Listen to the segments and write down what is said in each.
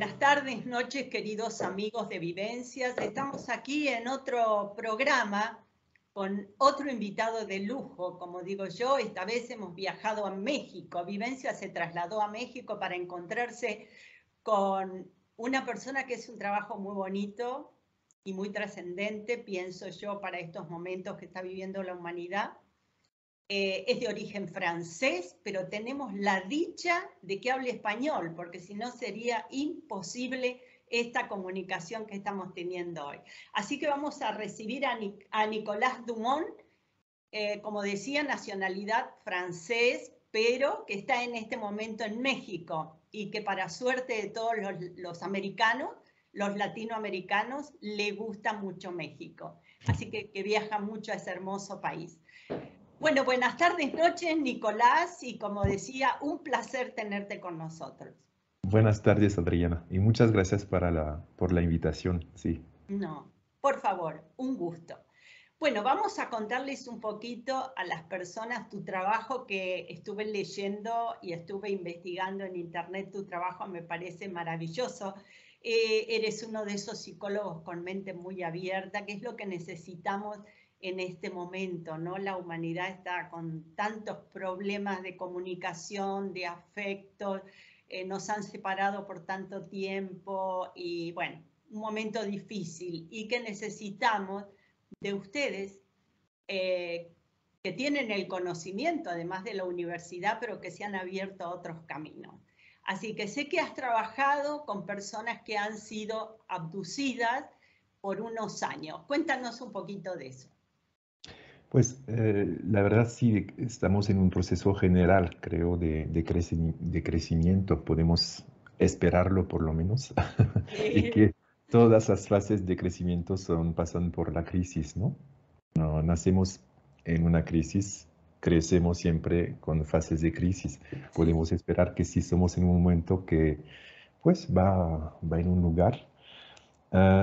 Buenas tardes, noches, queridos amigos de Vivencias. Estamos aquí en otro programa con otro invitado de lujo, como digo yo. Esta vez hemos viajado a México. Vivencias se trasladó a México para encontrarse con una persona que hace un trabajo muy bonito y muy trascendente, pienso yo, para estos momentos que está viviendo la humanidad. Es de origen francés, pero tenemos la dicha de que hable español, porque si no sería imposible esta comunicación que estamos teniendo hoy. Así que vamos a recibir a Nicolás Dumont, como decía, nacionalidad francés, pero que está en este momento en México y que para suerte de todos los americanos, los latinoamericanos, le gusta mucho México. Así que viaja mucho a ese hermoso país. Bueno, buenas tardes, noches, Nicolás, y como decía, un placer tenerte con nosotros. Buenas tardes, Adriana, y muchas gracias por la invitación. Sí. No, por favor, un gusto. Bueno, vamos a contarles un poquito a las personas tu trabajo, que estuve leyendo y estuve investigando en internet. Tu trabajo me parece maravilloso. Eres uno de esos psicólogos con mente muy abierta, que es lo que necesitamos en este momento, ¿no? La humanidad está con tantos problemas de comunicación, de afectos, nos han separado por tanto tiempo y bueno, un momento difícil y que necesitamos de ustedes, que tienen el conocimiento además de la universidad, pero que se han abierto a otros caminos. Así que sé que has trabajado con personas que han sido abducidas por unos años. Cuéntanos un poquito de eso. Pues la verdad sí, estamos en un proceso general, creo, de crecimiento. Podemos esperarlo por lo menos. Y Sí. que todas las fases de crecimiento pasan por la crisis, ¿no? No, nacemos en una crisis, crecemos siempre con fases de crisis. Podemos esperar que si somos en un momento que pues va en un lugar.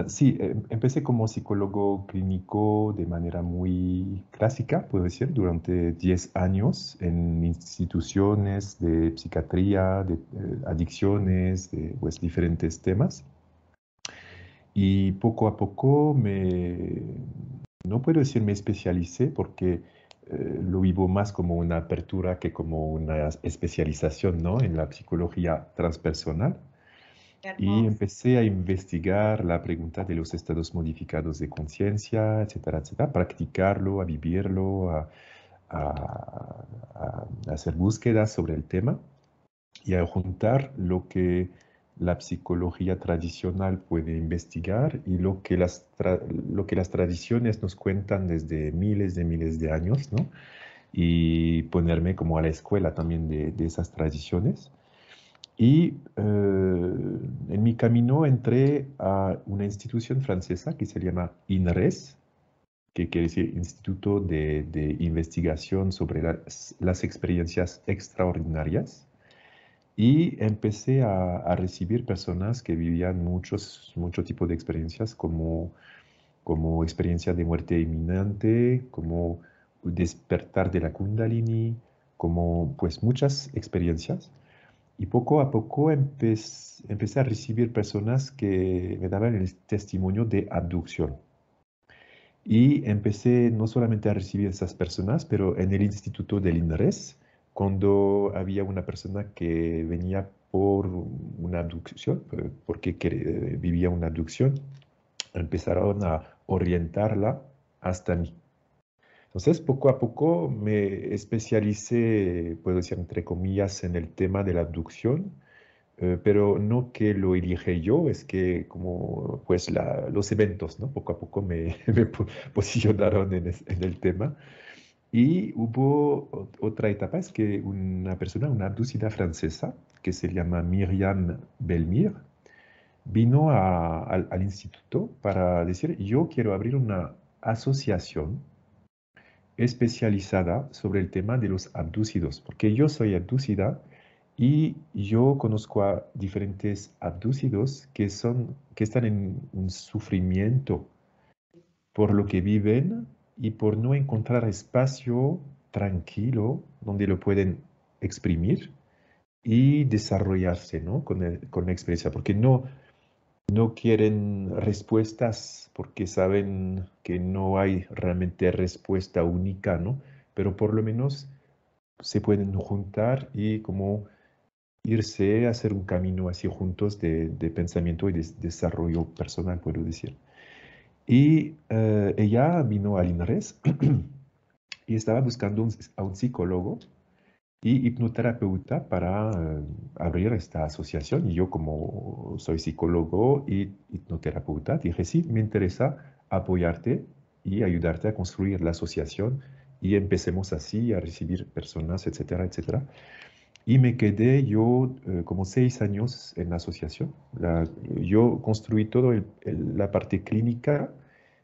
Sí, empecé como psicólogo clínico de manera muy clásica, puedo decir, durante 10 años en instituciones de psiquiatría, de adicciones, de pues, diferentes temas. Y poco a poco no puedo decir me especialicé porque lo vivo más como una apertura que como una especialización, ¿no? En la psicología transpersonal. Y Hermoso. empecé a investigar la pregunta de los estados modificados de conciencia, etcétera, etcétera, practicarlo, a vivirlo, a hacer búsquedas sobre el tema y a juntar lo que la psicología tradicional puede investigar y lo que las tradiciones nos cuentan desde miles de años, ¿no? Y ponerme como a la escuela también de esas tradiciones. Y en mi camino entré a una institución francesa que se llama INRES, que quiere decir Instituto de Investigación sobre las Experiencias Extraordinarias. Y empecé a recibir personas que vivían mucho tipo de experiencias, como experiencia de muerte inminente, como despertar de la Kundalini, como pues muchas experiencias. Y poco a poco empecé a recibir personas que me daban el testimonio de abducción. Y empecé no solamente a recibir esas personas, pero en el instituto del INRES, cuando había una persona que venía por una abducción, porque vivía una abducción, empezaron a orientarla hasta mí. Entonces, poco a poco me especialicé, puedo decir, entre comillas, en el tema de la abducción, pero no que lo elige yo, es que como pues los eventos, ¿no? Poco a poco me posicionaron en el tema. Y hubo otra etapa, es que una persona, una abducida francesa, que se llama Myriam Belmire, vino al instituto para decir, yo quiero abrir una asociación especializada sobre el tema de los abducidos, porque yo soy abducida y yo conozco a diferentes abducidos que están en un sufrimiento por lo que viven y por no encontrar espacio tranquilo donde lo pueden exprimir y desarrollarse, ¿no? Con la experiencia, porque no quieren respuestas porque saben que no hay realmente respuesta única, ¿no? Pero por lo menos se pueden juntar y como irse a hacer un camino así juntos de pensamiento y de desarrollo personal, puedo decir. Y ella vino al INRES y estaba buscando a un psicólogo y hipnoterapeuta para abrir esta asociación. Y yo como soy psicólogo y hipnoterapeuta, dije, sí, me interesa apoyarte y ayudarte a construir la asociación y empecemos así a recibir personas, etcétera, etcétera. Y me quedé yo como 6 años en la asociación. Yo construí todo la parte clínica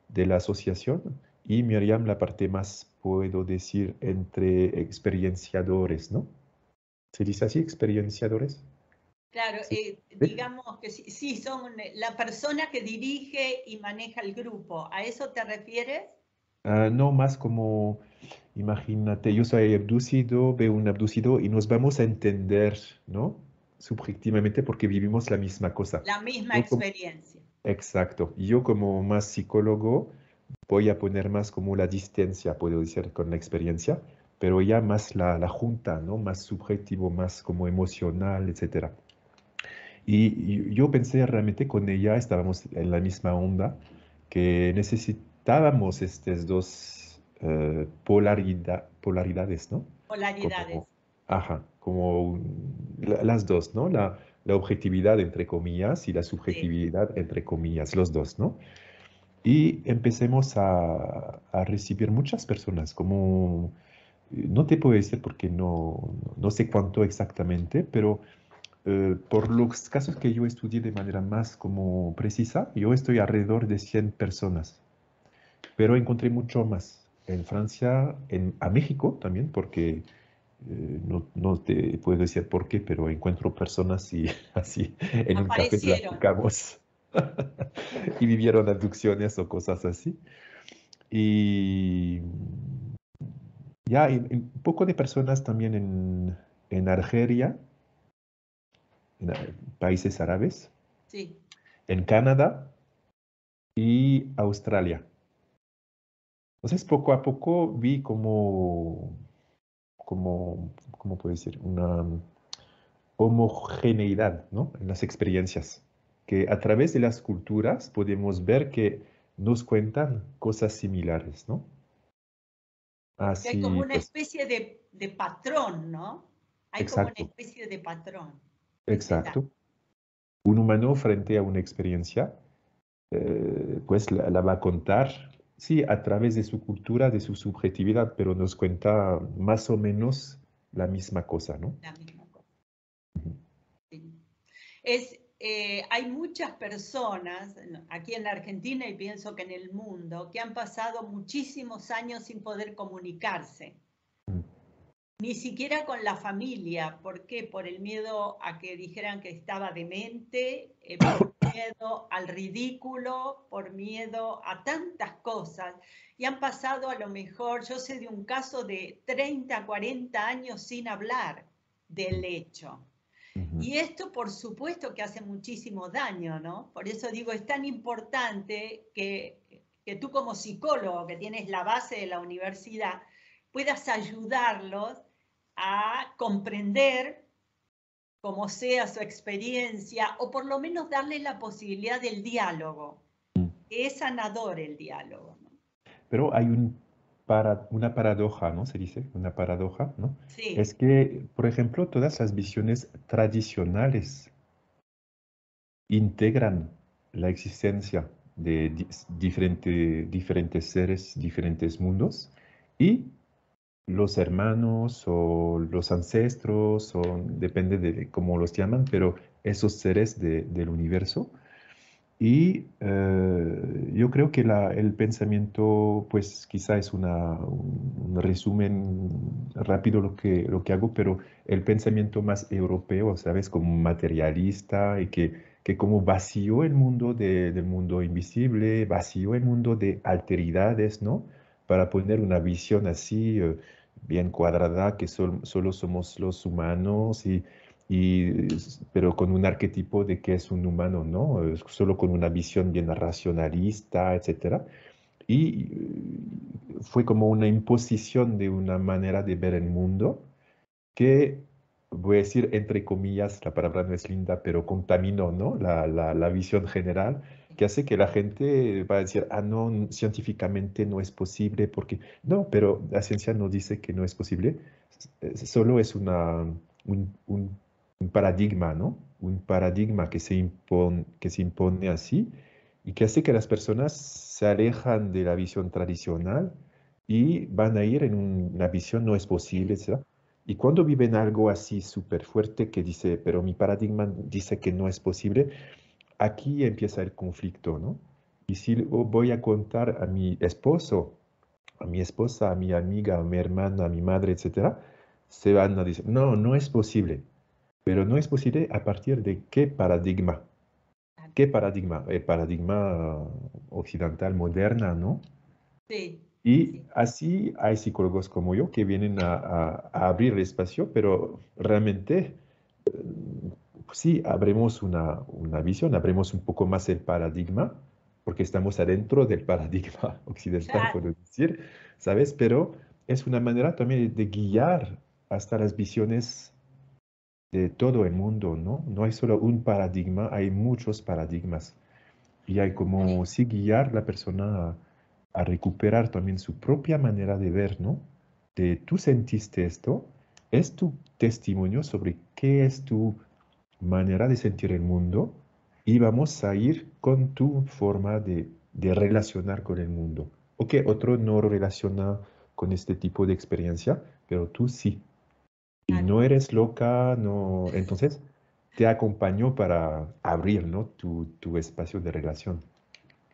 de la asociación y Miriam la parte más, puedo decir, entre experienciadores, ¿no? ¿Se dice así, experienciadores? Claro, Sí. digamos que sí, sí, son la persona que dirige y maneja el grupo. ¿A eso te refieres? No más como, imagínate, yo soy abducido, veo un abducido y nos vamos a entender, ¿no? Subjetivamente porque vivimos la misma cosa. La misma Yo como- experiencia. Exacto. Y yo como más psicólogo voy a poner más como la distancia, puedo decir, con la experiencia, pero ya más la junta, ¿no? Más subjetivo, más como emocional, etcétera. Y yo pensé realmente con ella, estábamos en la misma onda, que necesitábamos estas dos polaridades, ¿no? Polaridades. Como, ajá, como las dos, ¿no? La objetividad, entre comillas, y la Sí. subjetividad, entre comillas, los dos, ¿no? Y empecemos a recibir muchas personas, como, no te puedo decir porque no sé cuánto exactamente, pero por los casos que yo estudié de manera más como precisa, yo estoy alrededor de 100 personas, pero encontré mucho más en Francia, a México también, porque no te puedo decir por qué, pero encuentro personas y así en un café Aparecieron. platicamos y vivieron abducciones o cosas así. Y ya, un poco de personas también en Argelia, en países árabes, Sí. en Canadá y Australia. Entonces, poco a poco vi ¿cómo puedo decir? Una homogeneidad, ¿no? En las experiencias, que a través de las culturas podemos ver que nos cuentan cosas similares, ¿no? Que hay como Así, una pues, especie de patrón, ¿no? Hay como una exacto, especie de patrón que se da. exacto. Un humano frente a una experiencia, pues la va a contar, sí, a través de su cultura, de su subjetividad, pero nos cuenta más o menos la misma cosa, ¿no? La misma cosa. Ujú. Sí. Hay muchas personas aquí en la Argentina y pienso que en el mundo que han pasado muchísimos años sin poder comunicarse, Mm. ni siquiera con la familia. ¿Por qué? Por el miedo a que dijeran que estaba demente, por miedo al ridículo, por miedo a tantas cosas. Y han pasado a lo mejor, yo sé de un caso de 30, 40 años sin hablar del hecho. Ujú. Y esto, por supuesto, que hace muchísimo daño, ¿no? Por eso digo, es tan importante que tú como psicólogo, que tienes la base de la universidad, puedas ayudarlos a comprender cómo sea su experiencia, o por lo menos darle la posibilidad del diálogo, Mm. que es sanador el diálogo, ¿no? Pero hay una paradoja, ¿no? Se dice, una paradoja, ¿no? Es Sí, que, por ejemplo, todas las visiones tradicionales integran la existencia de diferentes seres, diferentes mundos, y los hermanos o los ancestros, o depende de cómo los llaman, pero esos seres del universo. Y yo creo que el pensamiento, pues quizá es un resumen rápido lo que hago, pero el pensamiento más europeo, ¿sabes? Como materialista y que como vació el mundo del mundo invisible, vació el mundo de alteridades, ¿no? Para poner una visión así bien cuadrada, que solo somos los humanos pero con un arquetipo de que es un humano, ¿no? Solo con una visión bien racionalista, etcétera. Y fue como una imposición de una manera de ver el mundo que, voy a decir entre comillas, la palabra no es linda, pero contaminó, ¿no? La visión general, que hace que la gente va a decir, ah, no, científicamente no es posible, porque no, pero la ciencia no dice que no es posible, solo es un paradigma, ¿no? Un paradigma que se impone así y que hace que las personas se alejan de la visión tradicional y van a ir en una visión no es posible, etc. Y cuando viven algo así súper fuerte que dice, pero mi paradigma dice que no es posible, aquí empieza el conflicto, ¿no? Y si voy a contar a mi esposo, a mi esposa, a mi amiga, a mi hermana, a mi madre, etcétera, se van a decir, no, no es posible. Pero no es posible a partir de qué paradigma. ¿Qué paradigma? El paradigma occidental moderna, ¿no? Sí, Y sí. así hay psicólogos como yo que vienen a abrir el espacio, pero realmente sí, abrimos una visión, abrimos un poco más el paradigma, porque estamos adentro del paradigma occidental, Claro, puedo decir, ¿sabes? Pero es una manera también de guiar hasta las visiones de todo el mundo, ¿no? No hay solo un paradigma, hay muchos paradigmas. Y hay como sí guiar la persona a recuperar también su propia manera de ver, ¿no? De tú sentiste esto, es tu testimonio sobre qué es tu manera de sentir el mundo y vamos a ir con tu forma de relacionar con el mundo. Ok, otro no relaciona con este tipo de experiencia, pero tú sí. Y claro, no eres loca, no. Entonces, te acompañó para abrir, ¿no? Tu espacio de relación.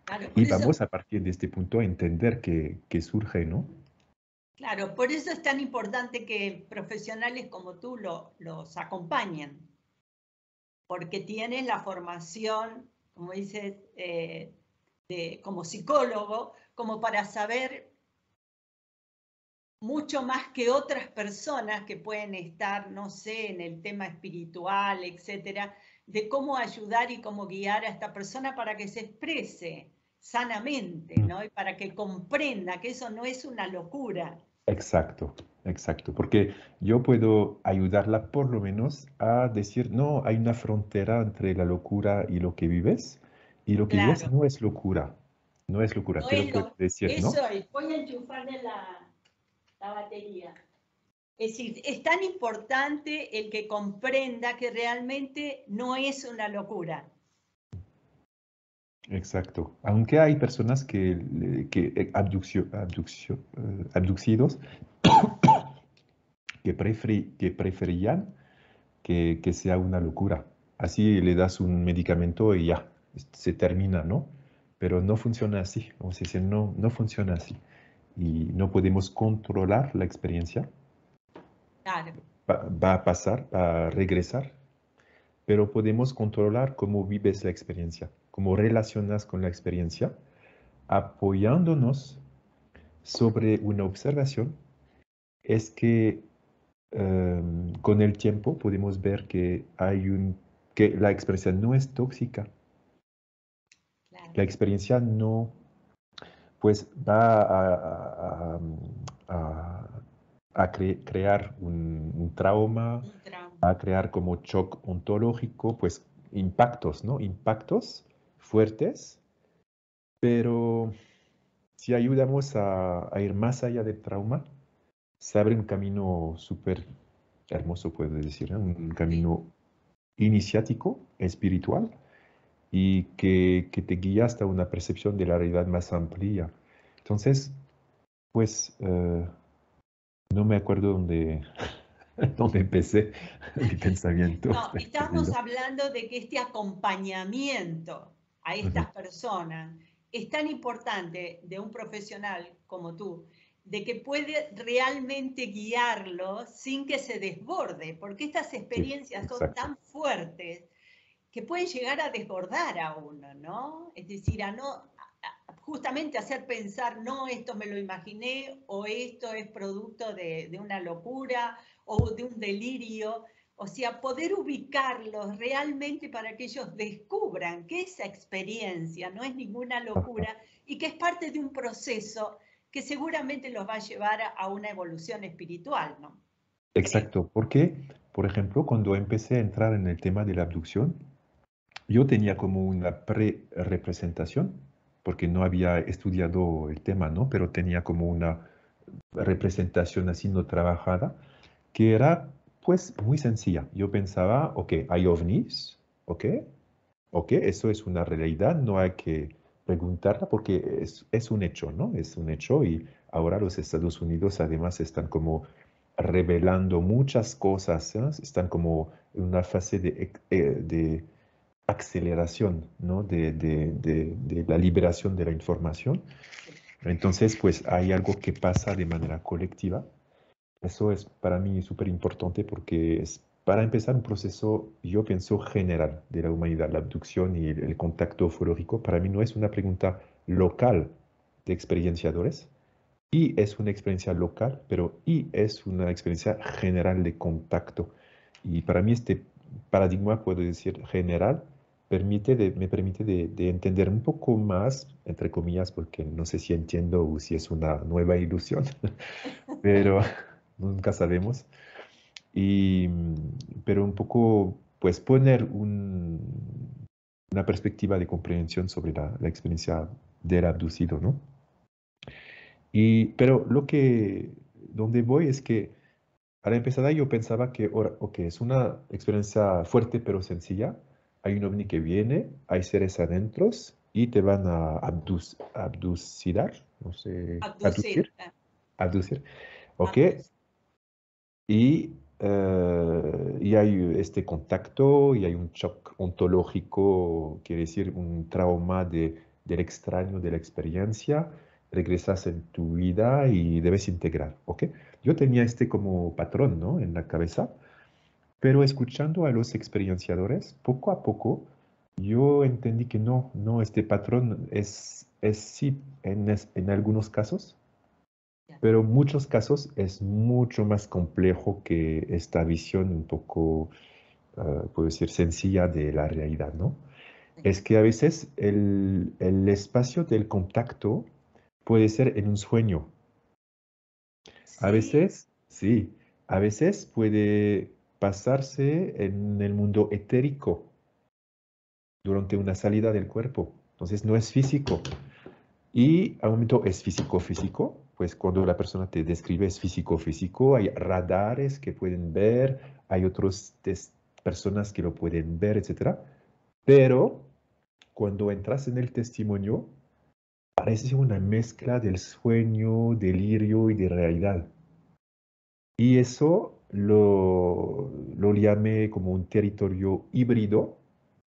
claro. Y vamos a partir de este punto a entender que surge, ¿no? Claro, por eso es tan importante que profesionales como tú los acompañen, porque tienes la formación, como dices, como psicólogo, como para saber mucho más que otras personas que pueden estar, no sé, en el tema espiritual, etcétera, de cómo ayudar y cómo guiar a esta persona para que se exprese sanamente, Mm. ¿no? Y para que comprenda que eso no es una locura. Exacto, exacto. Porque yo puedo ayudarla por lo menos a decir, no, hay una frontera entre la locura y lo que vives. Y lo que vives Claro, no es locura. No es locura, no te lo es puedo lo, decir, ¿no? eso es, voy a enchufarle la batería. Es decir, es tan importante el que comprenda que realmente no es una locura. Exacto. Aunque hay personas abducidos que preferían que sea una locura. Así le das un medicamento y ya, se termina, ¿no? Pero no funciona así. Vamos a decir, no, no funciona así. Y no podemos controlar la experiencia. Claro, Va a pasar, va a regresar, pero podemos controlar cómo vives la experiencia, cómo relacionas con la experiencia, apoyándonos sobre una observación. Es que con el tiempo podemos ver que la experiencia no es tóxica. claro. La experiencia no, pues va crear un trauma, Un trauma. a crear como shock ontológico, pues impactos, ¿no? Impactos fuertes, pero si ayudamos a ir más allá del trauma, se abre un camino súper hermoso, puedo decir, ¿no? Un Sí. camino iniciático, espiritual, y que te guía hasta una percepción de la realidad más amplia. Entonces, pues, no me acuerdo dónde, dónde empecé mi pensamiento, No, estoy estamos perdido. hablando de que este acompañamiento a Ujú. estas personas es tan importante de un profesional como tú, de que puede realmente guiarlo sin que se desborde, porque estas Sí, experiencias son exacto. tan fuertes que pueden llegar a desbordar a uno, ¿no? Es decir, justamente hacer pensar, no, esto me lo imaginé, o esto es producto de una locura, o de un delirio, O sea, poder ubicarlos realmente para que ellos descubran que esa experiencia no es ninguna locura y que es parte de un proceso que seguramente los va a llevar a una evolución espiritual, ¿no? Exacto, porque, por ejemplo, cuando empecé a entrar en el tema de la abducción, yo tenía como una pre-representación, porque no había estudiado el tema, ¿no? Pero tenía como una representación así no trabajada, que era pues muy sencilla. Yo pensaba, ok, hay ovnis, ok, eso es una realidad, no hay que preguntarla porque es un hecho, ¿no? Es un hecho y ahora los Estados Unidos además están como revelando muchas cosas, ¿eh? Están como en una fase de aceleración, ¿no? De la liberación de la información. Entonces, pues hay algo que pasa de manera colectiva. Eso es para mí súper importante porque es para empezar un proceso, yo pienso, general de la humanidad. La abducción y el contacto ufológico para mí no es una pregunta local de experienciadores, y es una experiencia local, pero y es una experiencia general de contacto. Y para mí este paradigma, puedo decir, general, me permite de entender un poco más, entre comillas, porque no sé si entiendo o si es una nueva ilusión, pero nunca sabemos. Y, pero un poco, pues poner una perspectiva de comprensión sobre la experiencia del abducido, ¿no? Pero donde voy es que a la empezada yo pensaba que, ok, es una experiencia fuerte pero sencilla. Hay un ovni que viene, hay seres adentros y te van a abducidar, no sé, Abducir. abducir, ok. Abducir. Y hay este contacto y hay un shock ontológico, quiere decir un trauma del extraño, de la experiencia. Regresas en tu vida y debes integrar, ¿ok? Yo tenía este como patrón, ¿no? En la cabeza, pero escuchando a los experienciadores, poco a poco, yo entendí que no, este patrón es sí en algunos casos, pero en muchos casos es mucho más complejo que esta visión un poco, puedo decir, sencilla de la realidad, ¿no? Es que a veces el espacio del contacto puede ser en un sueño. A Sí, veces, sí, a veces puede pasarse en el mundo etérico durante una salida del cuerpo. Entonces no es físico. Y al momento es físico, pues cuando la persona te describe es físico, hay radares que pueden ver, hay otras personas que lo pueden ver, etcétera. Pero cuando entras en el testimonio, parece una mezcla del sueño, delirio y de realidad. Y eso lo llamé como un territorio híbrido,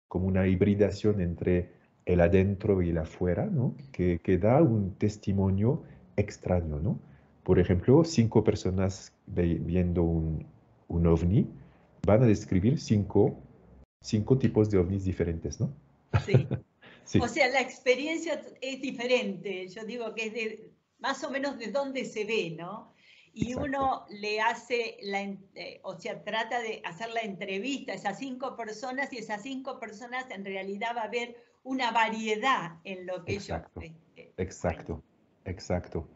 como una hibridación entre el adentro y el afuera, ¿no? Que da un testimonio extraño, ¿no? Por ejemplo, 5 personas viendo un ovni van a describir cinco tipos de ovnis diferentes, ¿no? sí. O Sí, sea, la experiencia es diferente. Yo digo que es más o menos de dónde se ve, ¿no? Y exacto, uno le hace, o sea, trata de hacer la entrevista a esas 5 personas y esas 5 personas en realidad va a haber una variedad en lo que ellos exacto, cuentan. exacto, exacto.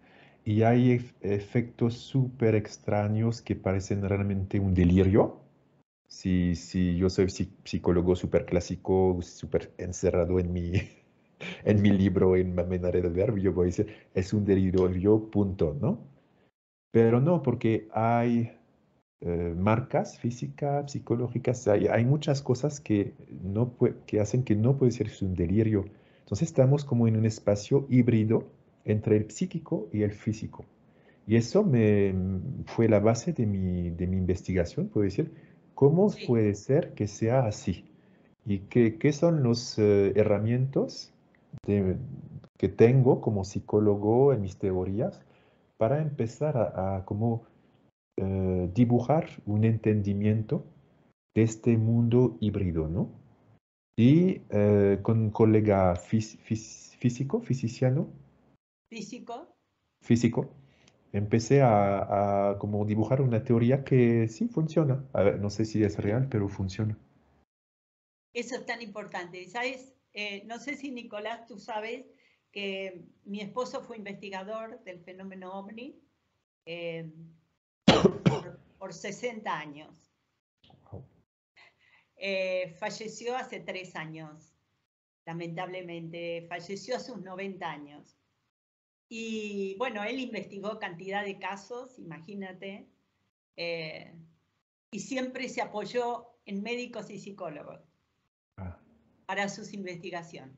Y hay efectos súper extraños que parecen realmente un delirio. Si yo soy psicólogo súper clásico, súper encerrado en mi libro, en mi manera de ver, yo voy a decir, es un delirio, punto, ¿no? Pero no, porque hay marcas físicas, psicológicas, hay muchas cosas que, que hacen que no puede ser un delirio. Entonces estamos como en un espacio híbrido entre el psíquico y el físico. Y eso fue la base de mi investigación, puedo decir, ¿cómo Sí, puede ser que sea así? ¿Y qué son las herramientas de- que tengo como psicólogo en mis teorías para empezar a como dibujar un entendimiento de este mundo híbrido, ¿no? Y con un colega físico, físico, físico. físico, empecé a como dibujar una teoría que sí funciona. A ver, no sé si es real, pero funciona. Eso es tan importante. ¿Sabes? No sé si Nicolás, tú sabes que mi esposo fue investigador del fenómeno OVNI eh, por 60 años. Wow. Falleció hace 3 años, lamentablemente. Falleció a sus 90 años. Y bueno, él investigó cantidad de casos, imagínate, eh, y siempre se apoyó en médicos y psicólogos Ah, para sus investigaciones.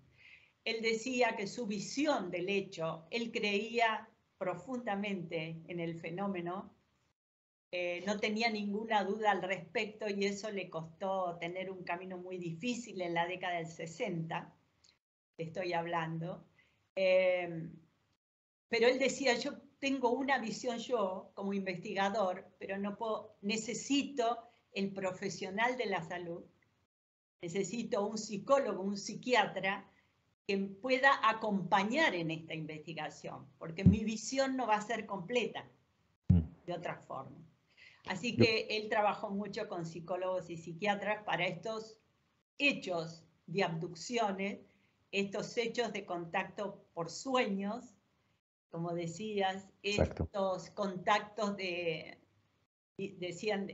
Él decía que su visión del hecho, él creía profundamente en el fenómeno, no tenía ninguna duda al respecto y eso le costó tener un camino muy difícil en la década del 60, te estoy hablando. Pero él decía, yo tengo una visión yo como investigador, pero no puedo, necesito el profesional de la salud, necesito un psicólogo, un psiquiatra que pueda acompañar en esta investigación, porque mi visión no va a ser completa mm. de otra forma. Así Yo- que él trabajó mucho con psicólogos y psiquiatras para estos hechos de abducciones, estos hechos de contacto por sueños, como decías, exacto. estos contactos decían,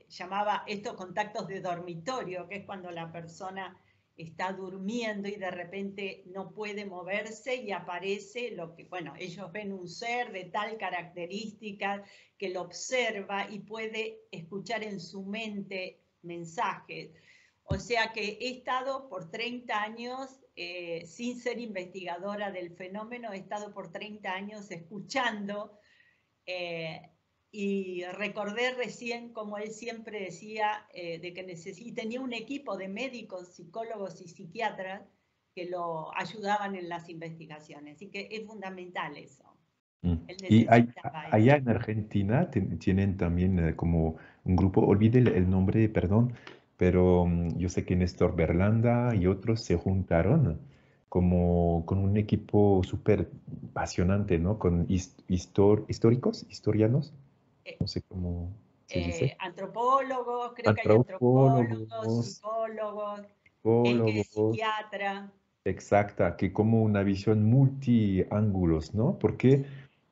llamaba estos contactos de dormitorio, que es cuando la persona está durmiendo y de repente no puede moverse y aparece lo que, bueno, ellos ven un ser de tal característica que lo observa y puede escuchar en su mente mensajes. O sea que he estado por 30 años, sin ser investigadora del fenómeno, he estado por 30 años escuchando eh, y recordé recién como él siempre decía de que tenía un equipo de médicos, psicólogos y psiquiatras que lo ayudaban en las investigaciones. Así que es fundamental eso. Mm. Él Y necesitaba allá eso. en Argentina tienen también como un grupo, olvidé el nombre, perdón, pero yo sé que Néstor Berlanda y otros se juntaron como con un equipo súper apasionante, ¿no? Con históricos, historianos, Eh, no sé cómo se dice, Antropólogos, creo que hay antropólogos, antropólogos, psicólogos, él que es psicólogos. psiquiatra. Exacta, que como una visión multiángulos, ¿no? Porque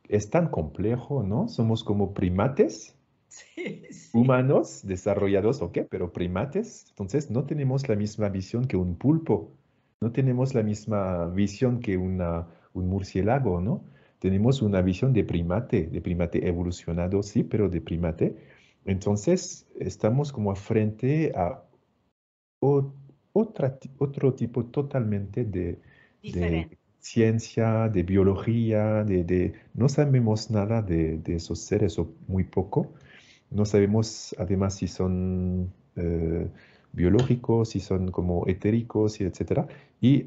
es tan complejo, ¿no? Somos como primates, Sí, sí, humanos desarrollados, ¿ok? Pero primates, entonces no tenemos la misma visión que un pulpo, no tenemos la misma visión que un murciélago, ¿no? Tenemos una visión de primate evolucionado, sí, pero de primate. Entonces, estamos como frente a o- otro tipo totalmente de diferente. ciencia, de biología, no sabemos nada de esos seres o muy poco. No sabemos además si son biológicos, si son como etéricos, y etcétera. Y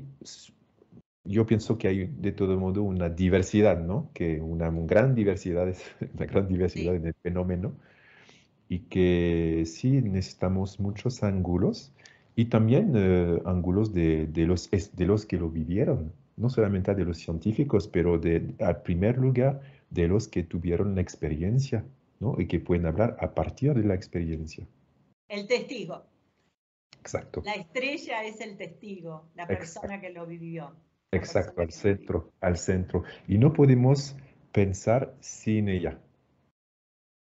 yo pienso que hay de todo modo una diversidad, ¿no? Que una gran diversidad es una gran diversidad Sí. en el fenómeno y que sí necesitamos muchos ángulos y también ángulos de los que lo vivieron, no solamente de los científicos, pero al primer lugar de los que tuvieron la experiencia, ¿no? Y que pueden hablar a partir de la experiencia. El testigo. Exacto, La estrella es el testigo, la exacto, persona que lo vivió, la exacto, persona al que lo vivió. centro, al centro. Y no podemos pensar sin ella,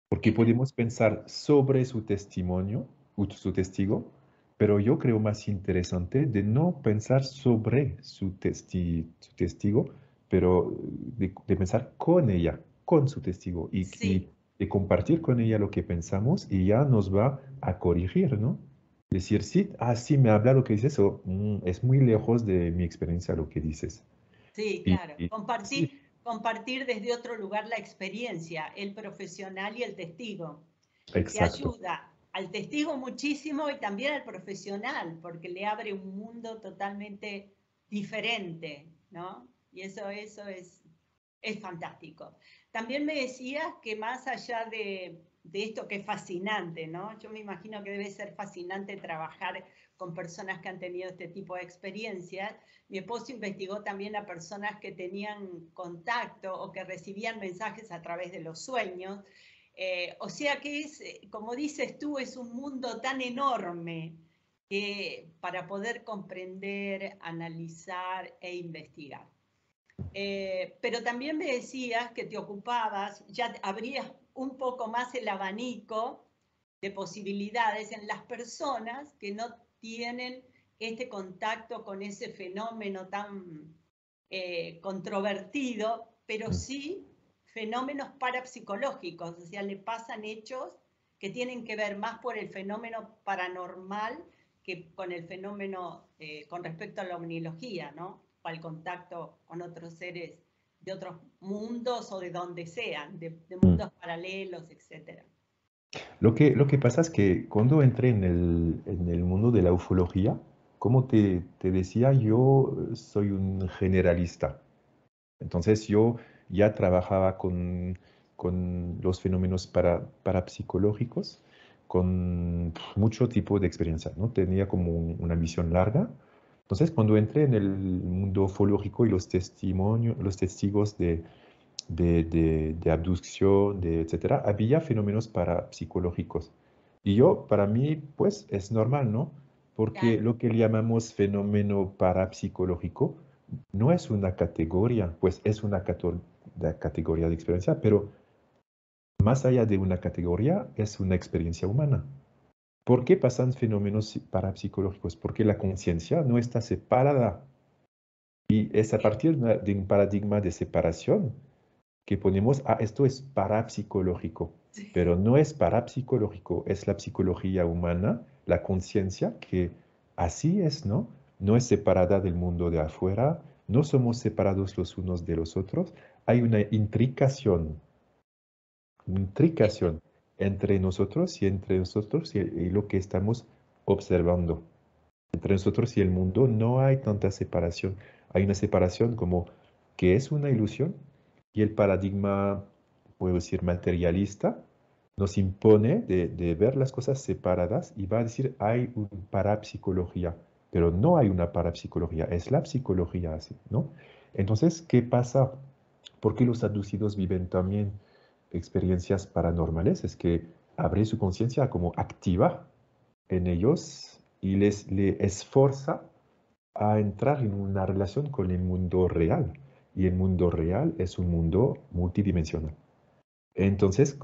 porque Es verdad. podemos pensar sobre su testimonio, su testigo, pero yo creo más interesante de no pensar sobre su testigo, pero de pensar con ella, con su testigo, y Sí, de compartir con ella lo que pensamos y ya nos va a corregir, ¿no? Decir, sí, sí, me habla lo que dices, o es muy lejos de mi experiencia lo que dices. sí, Y, claro. y sí, Compartir desde otro lugar la experiencia, el profesional y el testigo, que exacto. ayuda al testigo muchísimo y también al profesional, porque le abre un mundo totalmente diferente, ¿no? Y eso es fantástico. También me decías que más allá de esto que es fascinante, ¿no? Yo me imagino que debe ser fascinante trabajar con personas que han tenido este tipo de experiencias. Mi esposo investigó también a personas que tenían contacto o que recibían mensajes a través de los sueños. O sea que es, como dices tú, es un mundo tan enorme para poder comprender, analizar e investigar. Pero también me decías que te ocupabas, ya abrías un poco más el abanico de posibilidades en las personas que no tienen este contacto con ese fenómeno tan controvertido, pero sí fenómenos parapsicológicos, o sea, le pasan hechos que tienen que ver más por el fenómeno paranormal que con el fenómeno con respecto a la omnilogía, ¿no? Al contacto con otros seres de otros mundos o de donde sean, de mundos paralelos, etc. Lo que pasa es que cuando entré en el mundo de la ufología, como te decía, yo soy un generalista. Entonces yo ya trabajaba con los fenómenos parapsicológicos, con mucho tipo de experiencia, ¿no? Tenía como una visión larga. Entonces cuando entré en el mundo ufológico y los testimonios, los testigos de abducción, etcétera, había fenómenos parapsicológicos. Y yo, para mí, pues es normal, ¿no? Porque Claro. lo que llamamos fenómeno parapsicológico no es una categoría, pues es una categoría de experiencia, pero más allá de una categoría, es una experiencia humana. ¿Por qué pasan fenómenos parapsicológicos? Porque la conciencia no está separada. Y es a partir de un paradigma de separación que ponemos, esto es parapsicológico, Sí. pero no es parapsicológico, es la psicología humana, la conciencia, que así es, ¿no? No es separada del mundo de afuera, no somos separados los unos de los otros, hay una intricación entre nosotros y lo que estamos observando. Entre nosotros y el mundo no hay tanta separación. Hay una separación como que es una ilusión y el paradigma, puedo decir, materialista, nos impone de ver las cosas separadas y va a decir hay una parapsicología, pero no hay una parapsicología, es la psicología así, ¿no? Entonces, ¿qué pasa? ¿Por qué los abducidos viven también experiencias paranormales? Es que abre su conciencia como activa en ellos y les esforza a entrar en una relación con el mundo real. Y el mundo real es un mundo multidimensional. Entonces,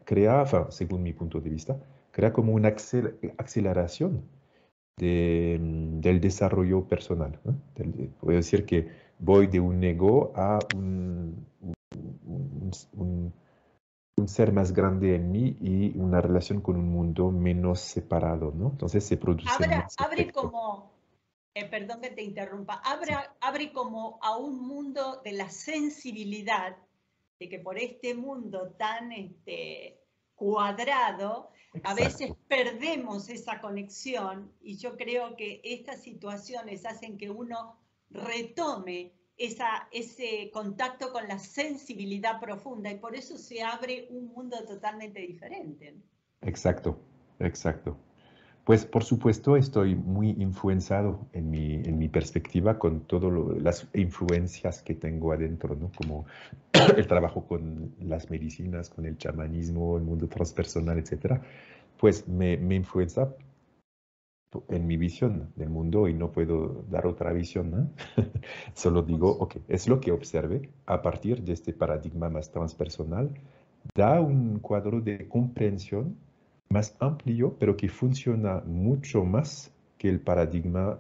crea, según mi punto de vista, crea como una aceleración del desarrollo personal, ¿no? Puedo decir que voy de un ego a un, un ser más grande en mí y una relación con un mundo menos separado, ¿no? Entonces se produce más Abre efecto. como, perdón que te interrumpa, Sí, abre como a un mundo de la sensibilidad, de que por este mundo tan cuadrado, a veces exacto. perdemos esa conexión y yo creo que estas situaciones hacen que uno retome ese contacto con la sensibilidad profunda y por eso se abre un mundo totalmente diferente. Exacto, exacto. Pues por supuesto estoy muy influenciado en mi perspectiva con todas las influencias que tengo adentro, ¿no? Como el trabajo con las medicinas, con el chamanismo, el mundo transpersonal, etcétera. Pues me influencia en mi visión del mundo y no puedo dar otra visión, ¿no? Solo digo, ok, es lo que observe a partir de este paradigma más transpersonal, da un cuadro de comprensión más amplio, pero que funciona mucho más que el paradigma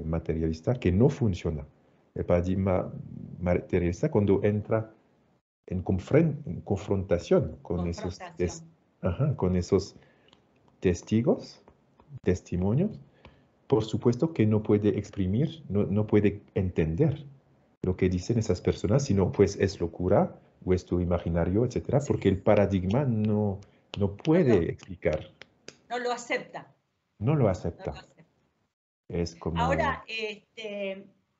materialista, que no funciona. El paradigma materialista, cuando entra en confrontación Confrontación. con esos testigos, testimonios, por supuesto que no puede exprimir, no puede entender lo que dicen esas personas, sino pues es locura o es tu imaginario, etcétera, porque Sí. el paradigma no No puede explicar, no lo acepta. no lo No lo acepta. acepta. Es como, Ahora,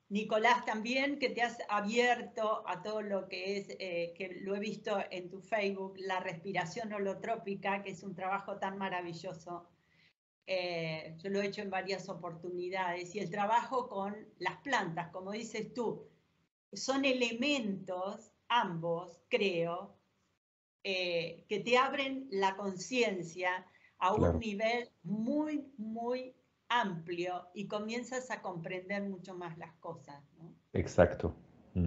Nicolás, también que te has abierto a todo lo que es, que lo he visto en tu Facebook, la respiración holotrópica, que es un trabajo tan maravilloso. Yo lo he hecho en varias oportunidades, y el trabajo con las plantas, como dices tú, son elementos, ambos, creo, que te abren la conciencia a un Claro, nivel muy, muy amplio y comienzas a comprender mucho más las cosas, ¿no? exacto. Mm,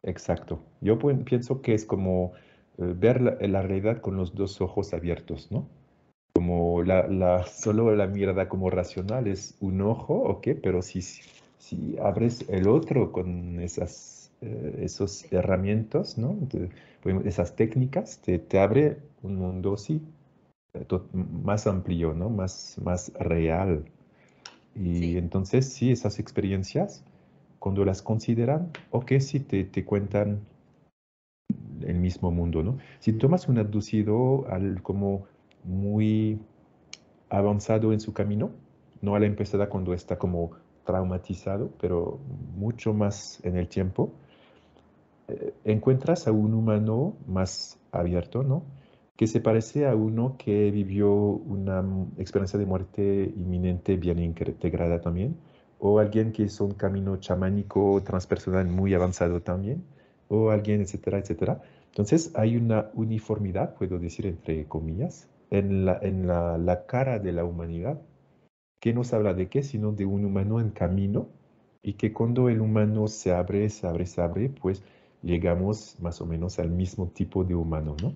exacto. Yo pienso que es como ver la realidad con los dos ojos abiertos, ¿no? Como solo la mirada como racional es un ojo, ok, pero si abres el otro con esos Sí, herramientas, ¿no? Esas técnicas, te abre un mundo, sí, más amplio, ¿no? Más real. Y sí, entonces, sí, esas experiencias, cuando las consideran, ok, sí, te cuentan el mismo mundo, ¿no? Si tomas un abducido como muy avanzado en su camino, no a la empezada cuando está como traumatizado, pero mucho más en el tiempo, encuentras a un humano más abierto, ¿no? Que se parece a uno que vivió una experiencia de muerte inminente bien integrada también, o alguien que hizo un camino chamánico transpersonal muy avanzado también, o alguien, etcétera, etcétera. Entonces hay una uniformidad, puedo decir entre comillas, la cara de la humanidad, que nos habla de qué, sino de un humano en camino, y que cuando el humano se abre, se abre, se abre, pues llegamos más o menos al mismo tipo de humano, ¿no?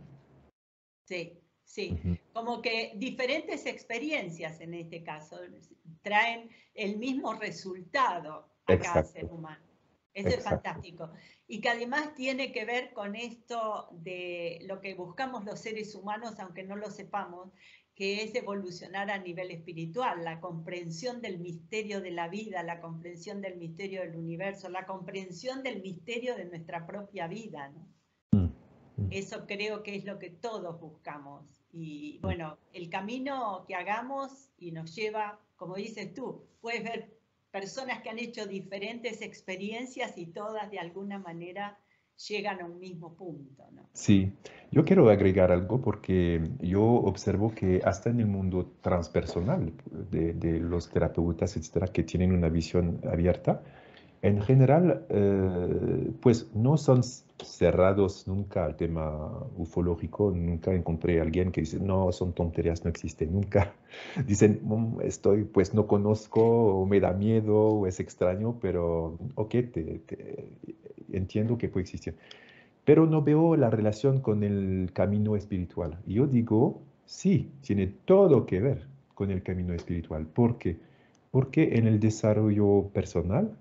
sí, sí. Ujú. Como que diferentes experiencias en este caso traen el mismo resultado a cada ser Exacto, humano. Eso es exacto. fantástico. Y que además tiene que ver con esto de lo que buscamos los seres humanos, aunque no lo sepamos, que es evolucionar a nivel espiritual, la comprensión del misterio de la vida, la comprensión del misterio del universo, la comprensión del misterio de nuestra propia vida, ¿no? Mm, mm, Eso creo que es lo que todos buscamos. Y mm. bueno, el camino que hagamos y nos lleva, como dices tú, puedes ver personas que han hecho diferentes experiencias y todas de alguna manera llegan a un mismo punto, ¿no? Sí, yo quiero agregar algo porque yo observo que hasta en el mundo transpersonal de los terapeutas, etcétera, que tienen una visión abierta, en general, pues no son cerrados nunca al tema ufológico. Nunca encontré a alguien que dice, no, son tonterías, no existe nunca. Dicen, estoy, pues no conozco, o me da miedo, o es extraño, pero ok, entiendo que puede existir. Pero no veo la relación con el camino espiritual. Y yo digo, sí, tiene todo que ver con el camino espiritual. ¿Por qué? Porque en el desarrollo personal,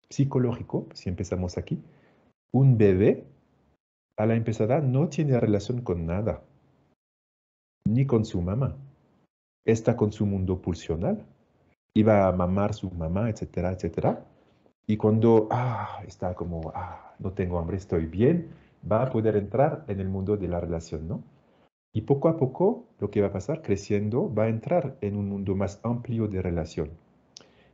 psicológico, si empezamos aquí, un bebé a la empezada no tiene relación con nada, ni con su mamá. Está con su mundo pulsional, iba a mamar su mamá, etcétera, etcétera. Y cuando está como, no tengo hambre, estoy bien, va a poder entrar en el mundo de la relación, ¿no? Y poco a poco, lo que va a pasar, creciendo, va a entrar en un mundo más amplio de relación.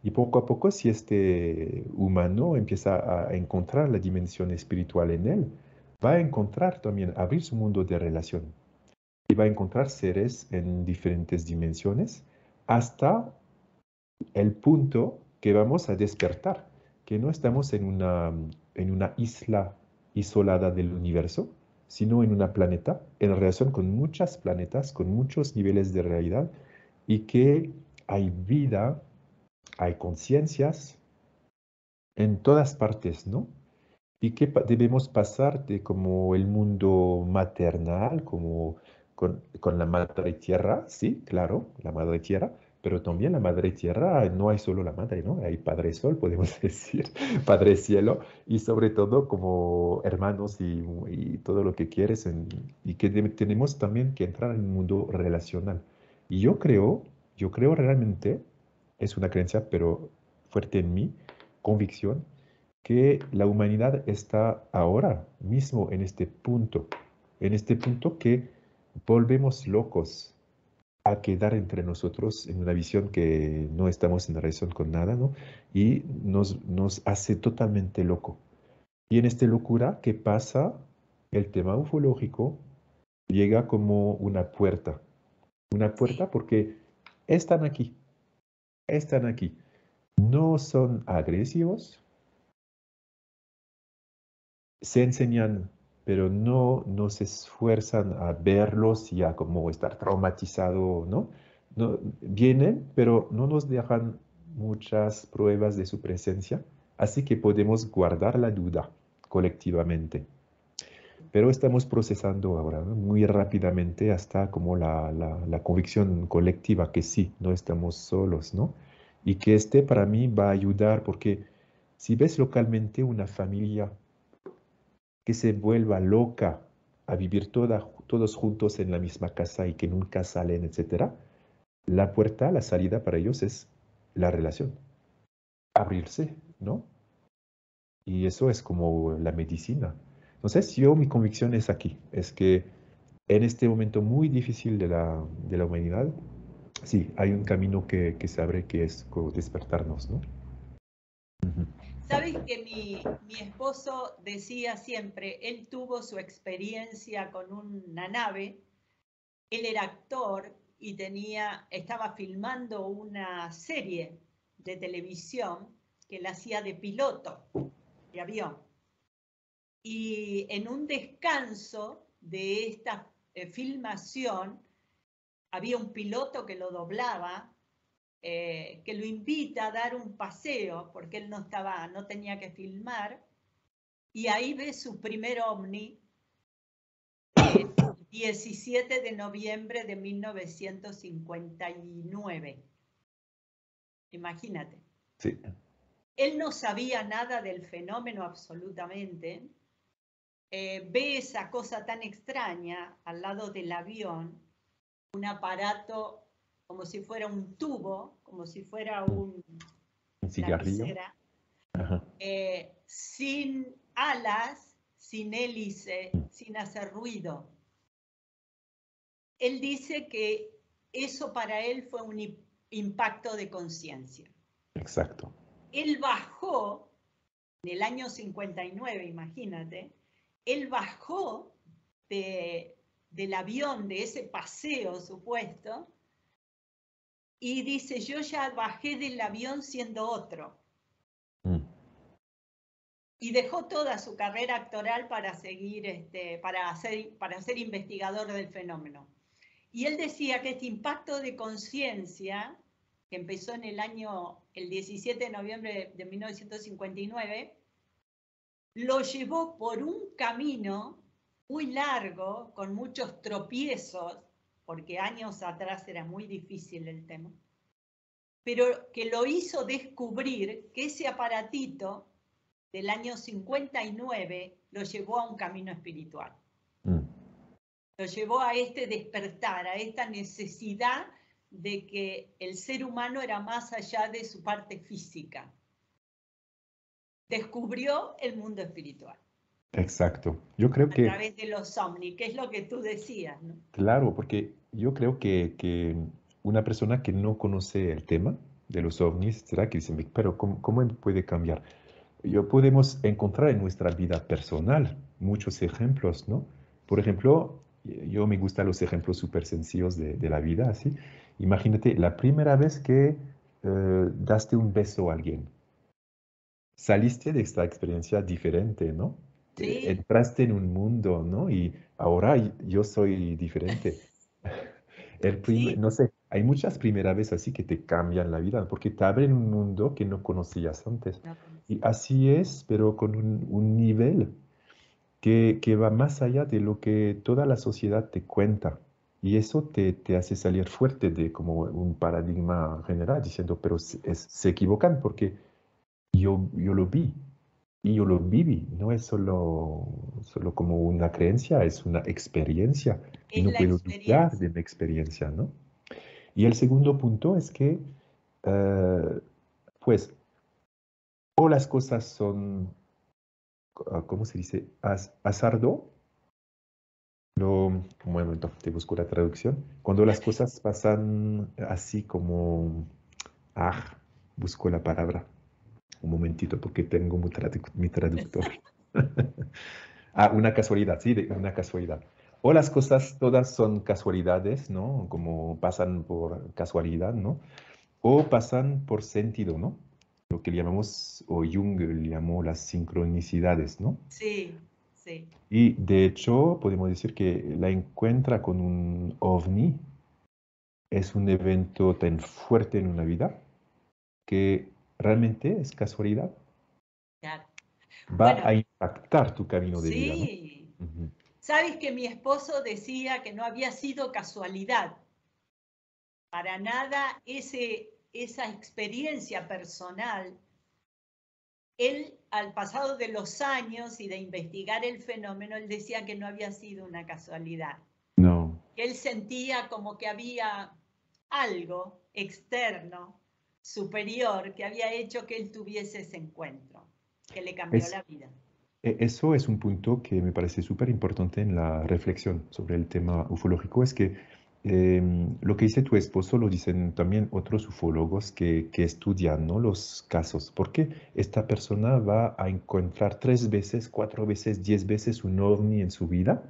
Y poco a poco, si este humano empieza a encontrar la dimensión espiritual en él, va a encontrar también, abrir su mundo de relación. Y va a encontrar seres en diferentes dimensiones hasta el punto que vamos a despertar, que no estamos en una isla isolada del universo, sino en una planeta, en relación con muchos planetas, con muchos niveles de realidad, y que hay vida, hay conciencias en todas partes, ¿no? Y que debemos pasar de como el mundo maternal, como con la madre tierra, sí, claro, la madre tierra, pero Sí, también la madre tierra, no hay solo la madre, ¿no? Hay padre sol, podemos decir, padre cielo, y sobre todo como hermanos y todo lo que quieres, y que tenemos también que entrar en un mundo relacional. Y yo creo realmente, es una creencia, pero fuerte en mí, convicción, que la humanidad está ahora mismo en este punto que volvemos locos a quedar entre nosotros en una visión que no estamos en relación con nada, ¿no? Y nos hace totalmente loco. Y en esta locura, ¿qué pasa? El tema ufológico llega como una Sí, puerta porque están aquí, están aquí. No son agresivos, se enseñan, pero no se esfuerzan a verlos y a como estar traumatizado, ¿no? No, vienen, pero no nos dejan muchas pruebas de su presencia, así que podemos guardar la duda colectivamente. Pero estamos procesando ahora, ¿no? Muy rápidamente hasta como la convicción colectiva que sí, no estamos solos, ¿no? Y que este para mí va a ayudar porque si ves localmente una familia que se vuelva loca a vivir todos juntos en la misma casa y que nunca salen, etcétera, la puerta, la salida para ellos es la relación, abrirse, ¿no? Y eso es como la medicina. Entonces, mi convicción es aquí, es que en este momento muy difícil de la humanidad, sí, hay un camino que se abre que es como despertarnos, ¿no? Ujú. sabes que mi esposo decía siempre, él tuvo su experiencia con una nave, él era actor y estaba filmando una serie de televisión que él hacía de piloto de avión. Y en un descanso de esta filmación, había un piloto que lo doblaba, que lo invita a dar un paseo, porque él no tenía que filmar, y ahí ve su primer ovni el 17 de noviembre de 1959. Imagínate. Sí, Él no sabía nada del fenómeno absolutamente. Ve esa cosa tan extraña al lado del avión, un aparato como si fuera un tubo, como si fuera un una cigarrillo. visera, Ajá. sin alas, sin hélice, sin hacer ruido. Él dice que eso para él fue un impacto de conciencia. Exacto. Él bajó en el año 59, imagínate, él bajó del avión, de ese paseo supuesto, y dice, yo ya bajé del avión siendo otro. Mm. Y dejó toda su carrera actoral para seguir, para ser investigador del fenómeno. Y él decía que este impacto de conciencia, que empezó en el 17 de noviembre de 1959, lo llevó por un camino muy largo, con muchos tropiezos, porque años atrás era muy difícil el tema, pero que lo hizo descubrir que ese aparatito del año 59 lo llevó a un camino espiritual. Mm. Lo llevó a este despertar, a esta necesidad de que el ser humano era más allá de su parte física. Descubrió el mundo espiritual Exacto. Yo creo a que, través de los ovnis, que es lo que tú decías, ¿no? claro, porque yo creo que una persona que no conoce el tema de los ovnis, será que dice, pero ¿cómo puede cambiar? Podemos encontrar en nuestra vida personal muchos ejemplos, ¿no? Por ejemplo, yo me gustan los ejemplos súper sencillos de la vida, así. Imagínate la primera vez que daste un beso a alguien. Saliste de esta experiencia diferente, ¿no? Sí, Entraste en un mundo, ¿no? Y ahora yo soy diferente. sí, No sé, hay muchas primeras veces así que te cambian la vida, porque te abren un mundo que no conocías antes. no Y conocía. así es, pero con un nivel que va más allá de lo que toda la sociedad te cuenta. Y eso te hace salir fuerte de como un paradigma general, diciendo, pero se equivocan porque yo lo vi y yo lo viví. No es solo como una creencia, es una experiencia. Y Es no la puedo dudar de experiencia. mi experiencia, ¿no? Y el segundo punto es que, eh, pues, o las cosas son, ¿cómo se dice? Azardo, Un momento, te busco la traducción. Cuando las cosas pasan así como... Ah, busco la palabra. Un momentito, porque tengo mi traductor. Ah, una casualidad, sí, una casualidad. O las cosas todas son casualidades, ¿no? Como pasan por casualidad, ¿no? O pasan por sentido, ¿no? Lo que llamamos, o Jung le llamó las sincronicidades, ¿no? Sí, sí. Y de hecho, podemos decir que la encuentra con un ovni es un evento tan fuerte en una vida que realmente es casualidad. Claro. Va Bueno, a impactar tu camino de vida, ¿no? sí. Ujú. Sabes que mi esposo decía que no había sido casualidad, para nada esa experiencia personal. Él, al pasado de los años y de investigar el fenómeno, él decía que no había sido una casualidad. No. Que él sentía como que había algo externo, superior, que había hecho que él tuviese ese encuentro, que le cambió Es, la vida. Eso es un punto que me parece súper importante en la reflexión sobre el tema ufológico, es que lo que dice tu esposo lo dicen también otros ufólogos que estudian, ¿no? Los casos, porque esta persona va a encontrar 3 veces, 4 veces, 10 veces un ovni en su vida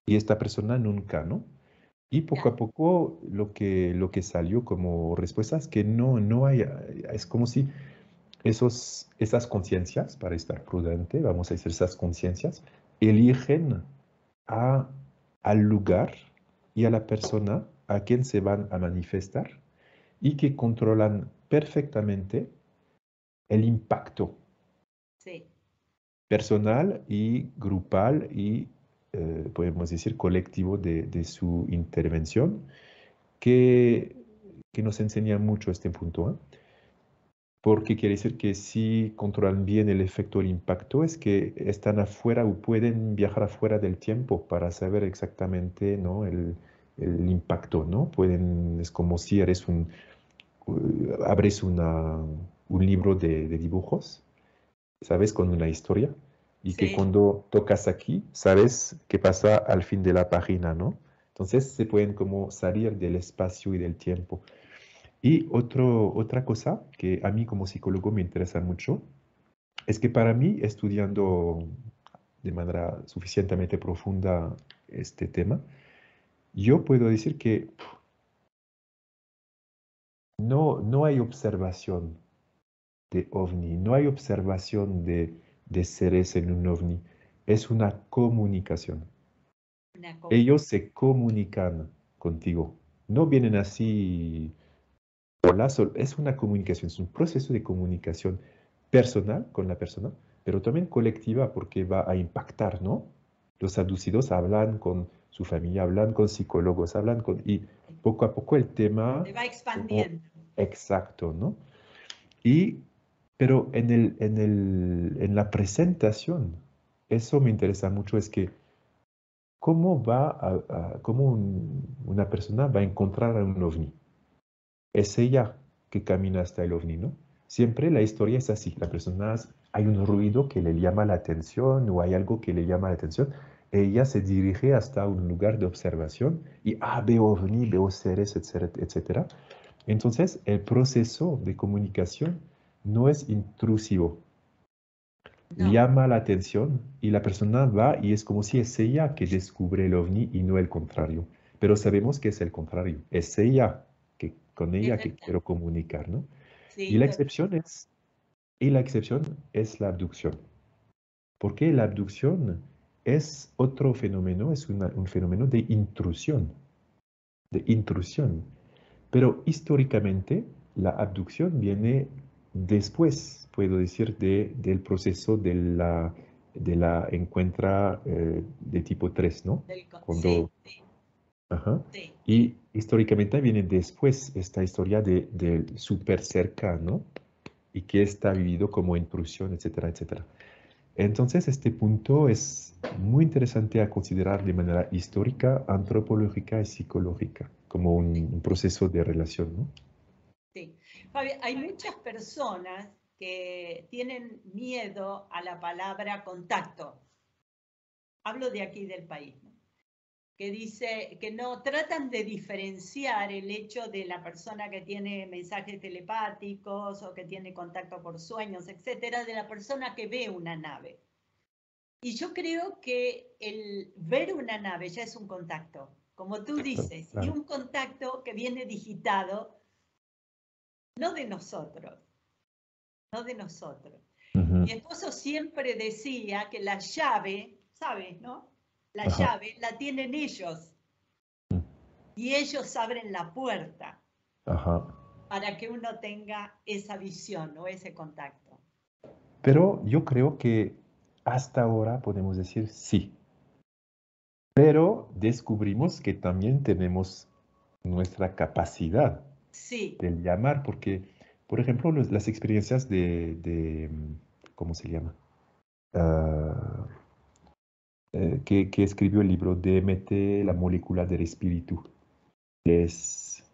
y esta persona nunca, ¿no? Y poco Claro. a poco lo que salió como respuesta es que no hay, es como si esas conciencias, para estar prudente, vamos a decir esas conciencias, eligen a, al lugar y a la persona a quien se van a manifestar y que controlan perfectamente el impacto Sí, personal y grupal y, podemos decir, colectivo de su intervención, que, que nos enseña mucho este punto, ¿eh? Porque quiere decir que si controlan bien el efecto del impacto, es que están afuera o pueden viajar afuera del tiempo para saber exactamente, ¿no? El impacto, ¿no? Pueden, es como si eres abres un libro de dibujos, ¿sabes? Con una historia, y que sí, cuando tocas aquí, sabes qué pasa al fin de la página, ¿no? Entonces se pueden como salir del espacio y del tiempo. Y otra cosa que a mí como psicólogo me interesa mucho es que para mí, estudiando de manera suficientemente profunda este tema, yo puedo decir que no hay observación de ovni, no hay observación de seres en un ovni, es una comunicación. una comunicación. Ellos se comunican contigo, no vienen así. Hola, es una comunicación, es un proceso de comunicación personal con la persona, pero también colectiva porque va a impactar, ¿no? Los abducidos hablan con su familia, hablan con psicólogos, hablan con... Y poco a poco el tema, Se va como expandiendo. exacto, ¿no? Y, pero en la presentación, eso me interesa mucho, es que cómo cómo una persona va a encontrar a un ovni. Es ella que camina hasta el ovni, ¿no? Siempre la historia es así, la persona, hay un ruido que le llama la atención o hay algo que le llama la atención, ella se dirige hasta un lugar de observación y, veo ovni, veo seres, etcétera, etcétera. Entonces, el proceso de comunicación no es intrusivo, No, llama la atención y la persona va y es como si es ella que descubre el ovni y no el contrario. Pero sabemos que es el contrario, es ella que con es ella que verdad. quiero comunicar, ¿no? Y Sí, la total. excepción es, y la excepción es la abducción, porque la abducción es otro fenómeno, es un fenómeno de intrusión. Pero históricamente la abducción viene después, puedo decir, del proceso de la encuentra de tipo 3, ¿no? Sí, Cuando, ajá. sí. Y históricamente viene después esta historia del súper cerca, ¿no? Y que está vivido como intrusión, etcétera, etcétera. Entonces, este punto es muy interesante a considerar de manera histórica, antropológica y psicológica, como un proceso de relación, ¿no? Sí. Fabi, hay muchas personas que tienen miedo a la palabra contacto. Hablo de aquí del país, ¿no? que dice que no tratan de diferenciar el hecho de la persona que tiene mensajes telepáticos o que tiene contacto por sueños, etcétera, de la persona que ve una nave. Y yo creo que el ver una nave ya es un contacto, como tú dices, y Claro. un contacto que viene digitado, no de nosotros, no de nosotros. Ujú. Mi esposo siempre decía que la llave, ¿sabes, no? La Ajá. llave la tienen ellos Mm. y ellos abren la puerta Ajá. para que uno tenga esa visión o ese contacto. Pero yo creo que hasta ahora podemos decir sí. Pero descubrimos que también tenemos nuestra capacidad Sí, del llamar, porque, por ejemplo, las experiencias ¿cómo se llama? Ah, que escribió el libro DMT, la molécula del espíritu. Es,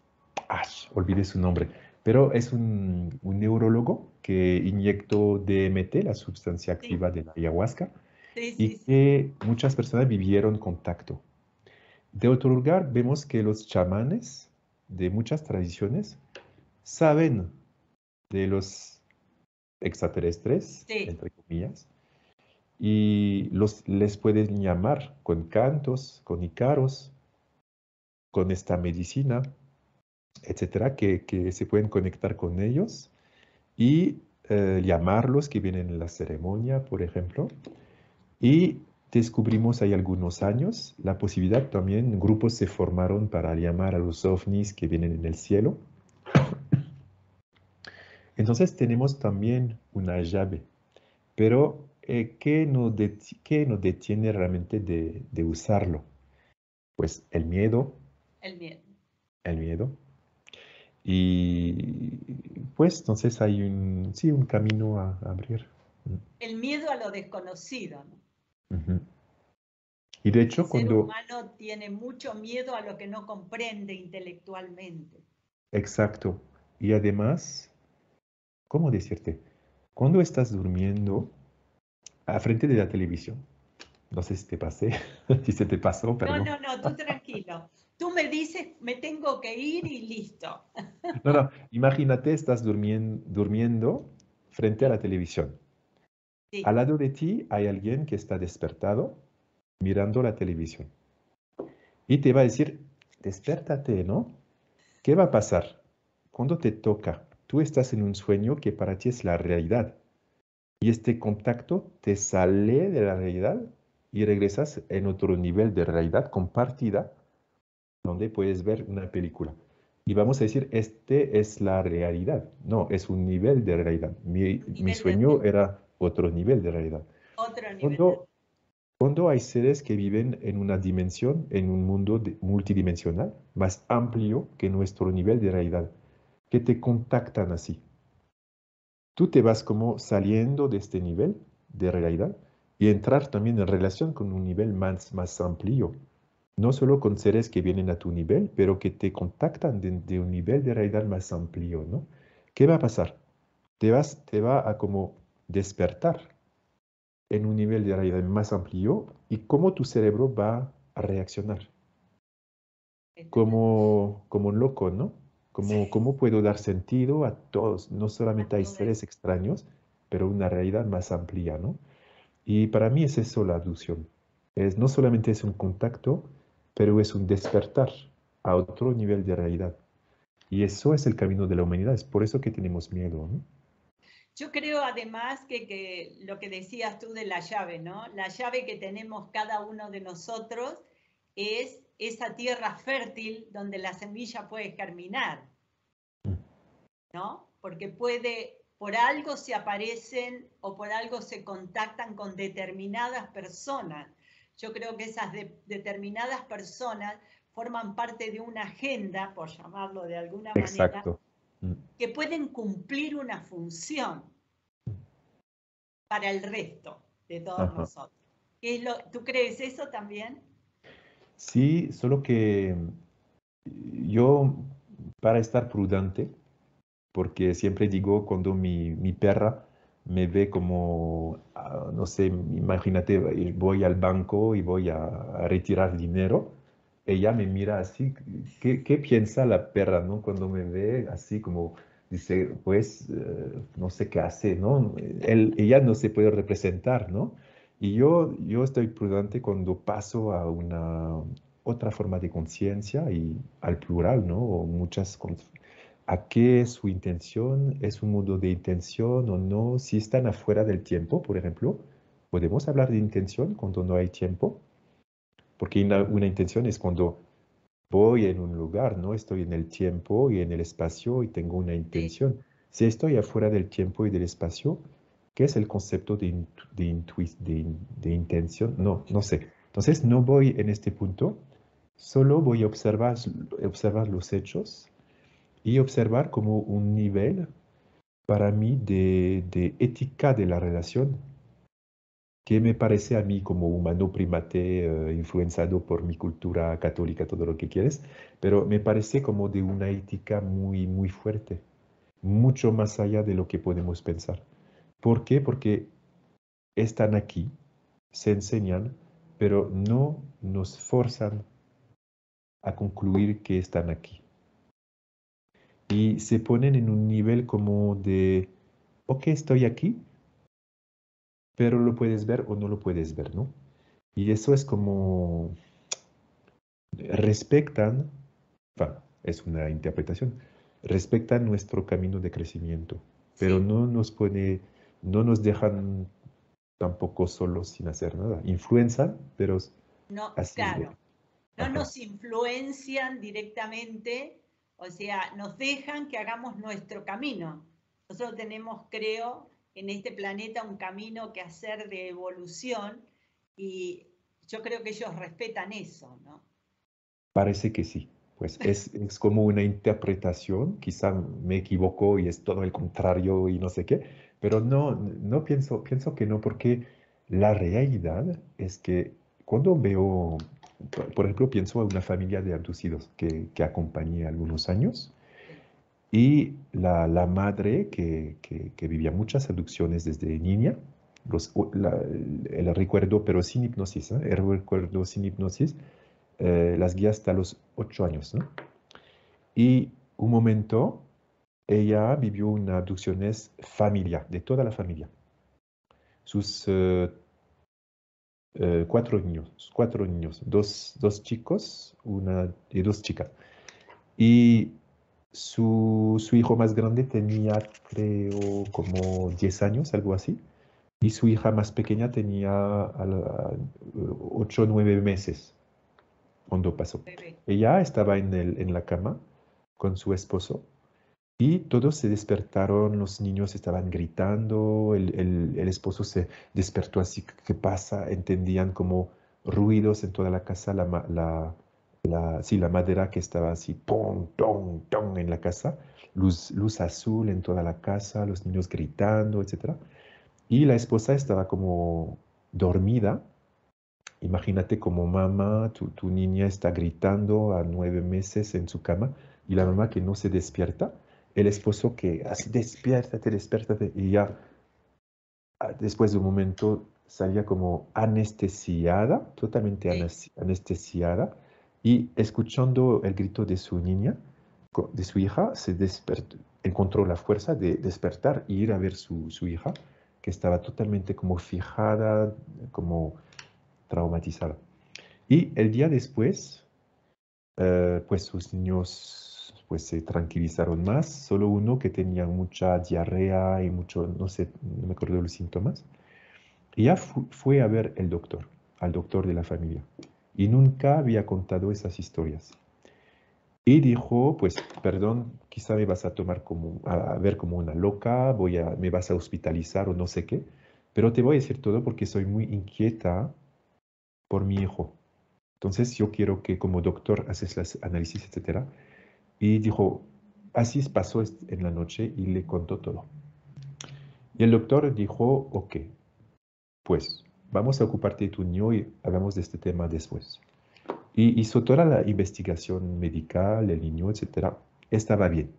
olvidé su nombre, pero es un neurólogo que inyectó DMT, la sustancia sí, activa de la ayahuasca, sí, y sí, sí. que muchas personas vivieron contacto. De otro lugar, vemos que los chamanes de muchas tradiciones saben de los extraterrestres, Sí, entre comillas, y les pueden llamar con cantos, con ícaros, con esta medicina, etcétera, que se pueden conectar con ellos y llamarlos que vienen en la ceremonia, por ejemplo. Y descubrimos hay algunos años la posibilidad también, grupos se formaron para llamar a los ovnis que vienen en el cielo. Entonces tenemos también una llave, pero ¿qué nos detiene realmente de usarlo? Pues el miedo. el miedo. Y pues entonces hay sí, un camino a abrir. El miedo a lo desconocido, ¿no? Ujú. Y de El hecho, ser cuando, humano tiene mucho miedo a lo que no comprende intelectualmente. exacto, y además, ¿cómo decirte? Cuando estás durmiendo a frente de la televisión, no sé si te pasé, si se te pasó, No, perdón. no, no, tú tranquilo. Tú me dices, me tengo que ir y listo. No, no, imagínate, estás durmiendo frente a la televisión. Al Sí, lado de ti hay alguien que está despertado mirando la televisión y te va a decir, despiértate, ¿no? ¿Qué va a pasar? Cuando te toca, tú estás en un sueño que para ti es la realidad y este contacto te sale de la realidad y regresas en otro nivel de realidad compartida donde puedes ver una película. Y vamos a decir, este es la realidad. No, es un nivel de realidad. un Mi nivel de sueño era otro nivel de realidad. otro nivel de... Cuando, cuando hay seres que viven en una dimensión, en un mundo multidimensional, más amplio que nuestro nivel de realidad, que te contactan así. Tú te vas como saliendo de este nivel de realidad y entrar también en relación con un nivel más amplio. No solo con seres que vienen a tu nivel, pero que te contactan de un nivel de realidad más amplio, ¿no? ¿Qué va a pasar? Te va a como despertar en un nivel de realidad más amplio y cómo tu cerebro va a reaccionar. Como un loco, ¿no? Cómo puedo dar sentido a todos. No a solamente hay todo eso. seres extraños, pero una realidad más amplia, ¿no? Y para mí es eso la abducción. No solamente es un contacto, pero es un despertar a otro nivel de realidad. Y eso es el camino de la humanidad. Es por eso que tenemos miedo, ¿no? Yo creo además que lo que decías tú de la llave, ¿no? La llave que tenemos cada uno de nosotros es esa tierra fértil donde la semilla puede germinar, Mm. ¿no? Porque puede, por algo se aparecen o por algo se contactan con determinadas personas. Yo creo que esas determinadas personas forman parte de una agenda, por llamarlo de alguna manera, Exacto. Mm. que pueden cumplir una función para el resto de todos Ajá. nosotros. ¿Tú crees eso también? Sí, solo que yo, para estar prudente, porque siempre digo cuando mi perra me ve como, no sé, imagínate, voy al banco y voy a retirar dinero ella me mira así, ¿qué piensa la perra, ¿no? Cuando me ve así como dice, pues, no sé qué hace, ¿no? Ella no se puede representar, ¿no? Y yo estoy prudente cuando paso a una otra forma de conciencia y al plural, ¿no? O ¿a qué es su intención? ¿Es un modo de intención o no? Si están afuera del tiempo, por ejemplo, ¿podemos hablar de intención cuando no hay tiempo? Porque una intención es cuando voy en un lugar, ¿no? Estoy en el tiempo y en el espacio y tengo una Sí. intención. Si estoy afuera del tiempo y del espacio, ¿qué es el concepto de intención? No, no sé. Entonces no voy en este punto, solo voy a observar los hechos y observar como un nivel para mí de ética de la relación que me parece a mí como humano primate, influenciado por mi cultura católica, todo lo que quieres, pero me parece como de una ética muy, muy fuerte, mucho más allá de lo que podemos pensar. ¿Por qué? Porque están aquí, se enseñan, pero no nos forzan a concluir que están aquí. Y se ponen en un nivel como de, ok, estoy aquí, pero lo puedes ver o no lo puedes ver, ¿no? Y eso es como respetan, bueno, es una interpretación, respetan nuestro camino de crecimiento, pero Sí. no nos dejan tampoco solos sin hacer nada. Influencian, pero No, así, claro, no ajá. nos influencian directamente, o sea, nos dejan que hagamos nuestro camino. Nosotros tenemos, creo, en este planeta un camino que hacer de evolución y yo creo que ellos respetan eso, ¿no? Parece que sí. Pues es como una interpretación, quizá me equivoco y es todo el contrario y no sé qué, pero no pienso que no, porque la realidad es que cuando veo, por ejemplo, pienso a una familia de abducidos que acompañé algunos años Sí. y la madre que vivía muchas abducciones desde niña, el recuerdo, pero sin hipnosis, ¿eh? El recuerdo sin hipnosis, las guía hasta los 8 años, ¿no? Y un momento, ella vivió una abducciones familiar, de toda la familia. Sus 4 niños, dos chicos y 2 chicas. Y su hijo más grande tenía, creo, como 10 años, algo así. Y su hija más pequeña tenía 8 o 9 meses cuando pasó. Bebé. Ella estaba en la cama con su esposo y todos se despertaron, los niños estaban gritando, el esposo se despertó así, ¿qué pasa? Entendían como ruidos en toda la casa, sí, la madera que estaba así, pum, tom, tom en la casa, luz azul en toda la casa, los niños gritando, etc. Y la esposa estaba como dormida. Imagínate como mamá, tu niña está gritando a 9 meses en su cama y la mamá que no se despierta, el esposo que así despiértate, despiértate y ya después de un momento salía como anestesiada, totalmente Sí. anestesiada y escuchando el grito de su niña, de su hija, se despertó, encontró la fuerza de despertar e ir a ver su hija que estaba totalmente como fijada, como traumatizada. Y el día después, pues sus niños pues se tranquilizaron más, solo uno que tenía mucha diarrea y mucho, no sé, no me acuerdo de los síntomas, y ya fue a ver al doctor de la familia, y nunca había contado esas historias. Y dijo, pues, perdón, quizá me vas a tomar como, a ver como una loca, me vas a hospitalizar o no sé qué, pero te voy a decir todo porque soy muy inquieta por mi hijo. Entonces yo quiero que como doctor haces los análisis, etcétera. Y dijo, así pasó en la noche y le contó todo. Y el doctor dijo, ok, pues vamos a ocuparte de tu niño y hablamos de este tema después. Y hizo toda la investigación medical, el niño, etcétera. Estaba bien,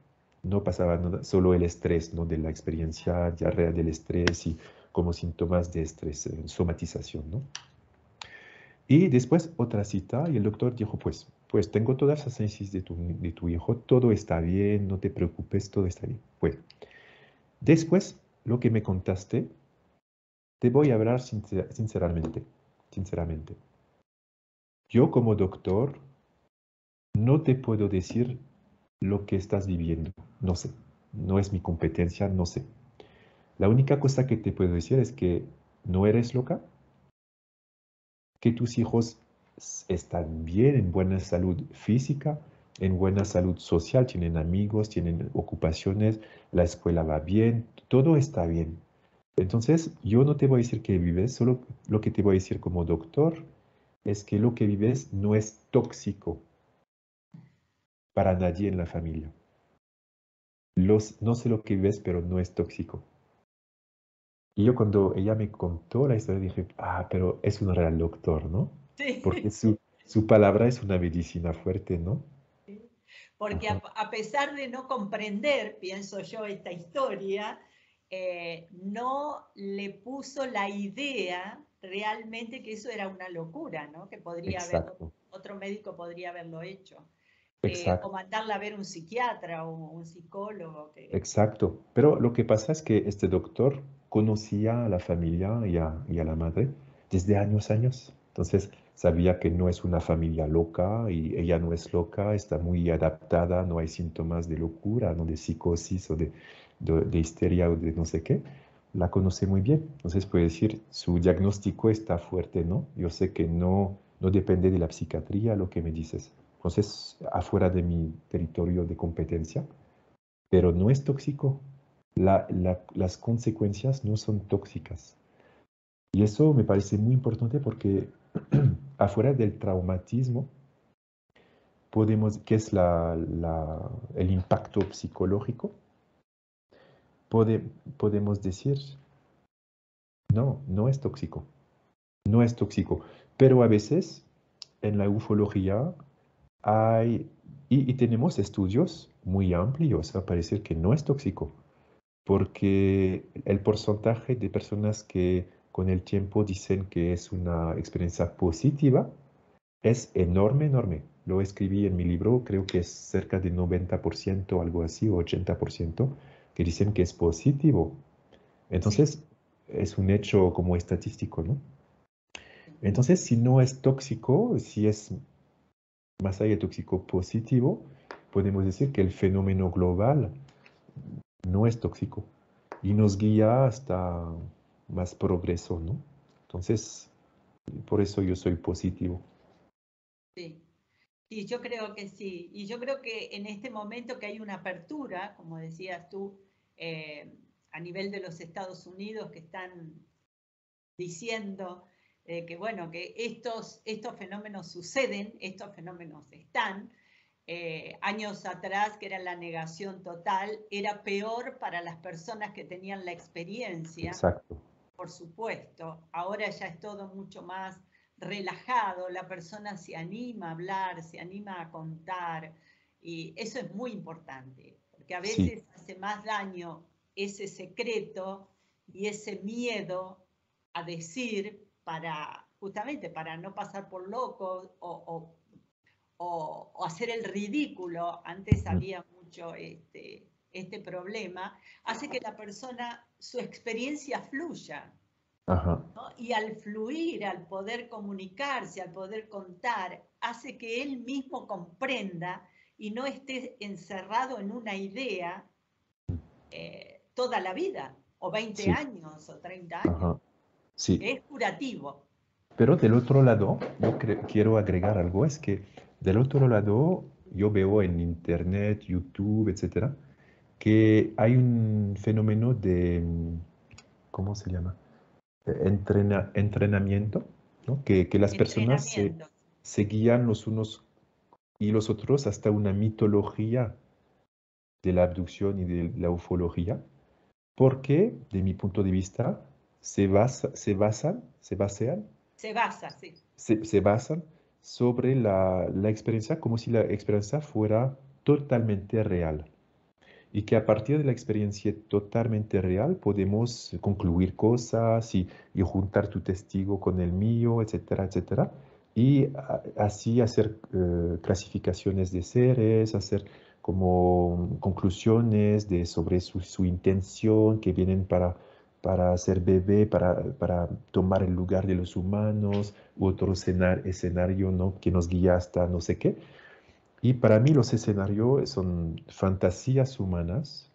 no pasaba nada, solo el estrés, ¿no? De la experiencia, diarrea del estrés y como síntomas de estrés, somatización, ¿no? Y después otra cita y el doctor dijo, pues, pues tengo todas las análisis de tu hijo, todo está bien, no te preocupes, todo está bien. Pues, después, lo que me contaste, te voy a hablar sinceramente. Yo como doctor no te puedo decir lo que estás viviendo, no sé, no es mi competencia, no sé. La única cosa que te puedo decir es que no eres loca, que tus hijos están bien, en buena salud física, en buena salud social, tienen amigos, tienen ocupaciones, la escuela va bien, todo está bien. Entonces, yo no te voy a decir que vives, solo lo que te voy a decir como doctor es que lo que vives no es tóxico para nadie en la familia. No sé lo que vives, pero no es tóxico. Y yo cuando ella me contó la historia dije, pero es un real doctor, ¿no? Porque Sí. su palabra es una medicina fuerte, ¿no? Porque Ajá, a pesar de no comprender, pienso yo, esta historia, no le puso la idea realmente que eso era una locura, ¿no? Que podría haber, exacto, otro médico podría haberlo hecho. O exacto, mandarla a ver un psiquiatra o un psicólogo. exacto. Pero lo que pasa es que este doctor conocía a la familia y a la madre desde años. Entonces sabía que no es una familia loca y ella no es loca, está muy adaptada, no hay síntomas de locura, no de psicosis o de histeria o de no sé qué. La conoce muy bien. Entonces puede decir, su diagnóstico está fuerte, ¿no? Yo sé que no depende de la psiquiatría lo que me dices. Entonces, afuera de mi territorio de competencia, pero no es tóxico. Las consecuencias no son tóxicas. Y eso me parece muy importante porque afuera del traumatismo, que es el impacto psicológico, pode- podemos decir, no es tóxico, no es tóxico. Pero a veces en la ufología hay, y tenemos estudios muy amplios a parecer que no es tóxico. Porque el porcentaje de personas que con el tiempo dicen que es una experiencia positiva es enorme, enorme. Lo escribí en mi libro, creo que es cerca de 90%, algo así, o 80%, que dicen que es positivo. Sí, Entonces, es un hecho como estadístico, ¿no? Entonces, si no es tóxico, si es más allá de tóxico positivo, podemos decir que el fenómeno global no es tóxico y nos guía hasta más progreso, ¿no? Entonces, por eso yo soy positivo. sí. Sí, yo creo que sí. Y yo creo que en este momento que hay una apertura, como decías tú, eh, a nivel de los Estados Unidos, que están diciendo que, bueno, que estos fenómenos suceden, estos fenómenos están. Años atrás, que era la negación total, era peor para las personas que tenían la experiencia, Exacto. por supuesto. Ahora ya es todo mucho más relajado, la persona se anima a hablar, se anima a contar, y eso es muy importante, porque a Sí, veces hace más daño ese secreto y ese miedo a decir para justamente para no pasar por loco o hacer el ridículo. Antes ujú, había mucho este problema, hace que la persona, su experiencia fluya, ajá, ¿no? Y al fluir, al poder comunicarse, al poder contar, hace que él mismo comprenda y no esté encerrado en una idea toda la vida, o 20 sí, años, o 30 años. ajá, sí. Es curativo. Pero del otro lado, yo quiero agregar algo, es que del otro lado, yo veo en Internet, YouTube, etcétera, que hay un fenómeno de, ¿cómo se llama? Entrenamiento, ¿no? Que las personas Entrenamiento. se guían los unos y los otros hasta una mitología de la abducción y de la ufología, porque, de mi punto de vista, se basean, Se basa, sí. se basan sobre la experiencia como si la experiencia fuera totalmente real. Y que a partir de la experiencia totalmente real podemos concluir cosas y juntar tu testigo con el mío, etcétera, etcétera. y así hacer clasificaciones de seres, hacer como conclusiones sobre su intención, que vienen para ser bebé, para tomar el lugar de los humanos, u otro escenario, ¿no? Que nos guía hasta no sé qué. Y para mí los escenarios son fantasías humanas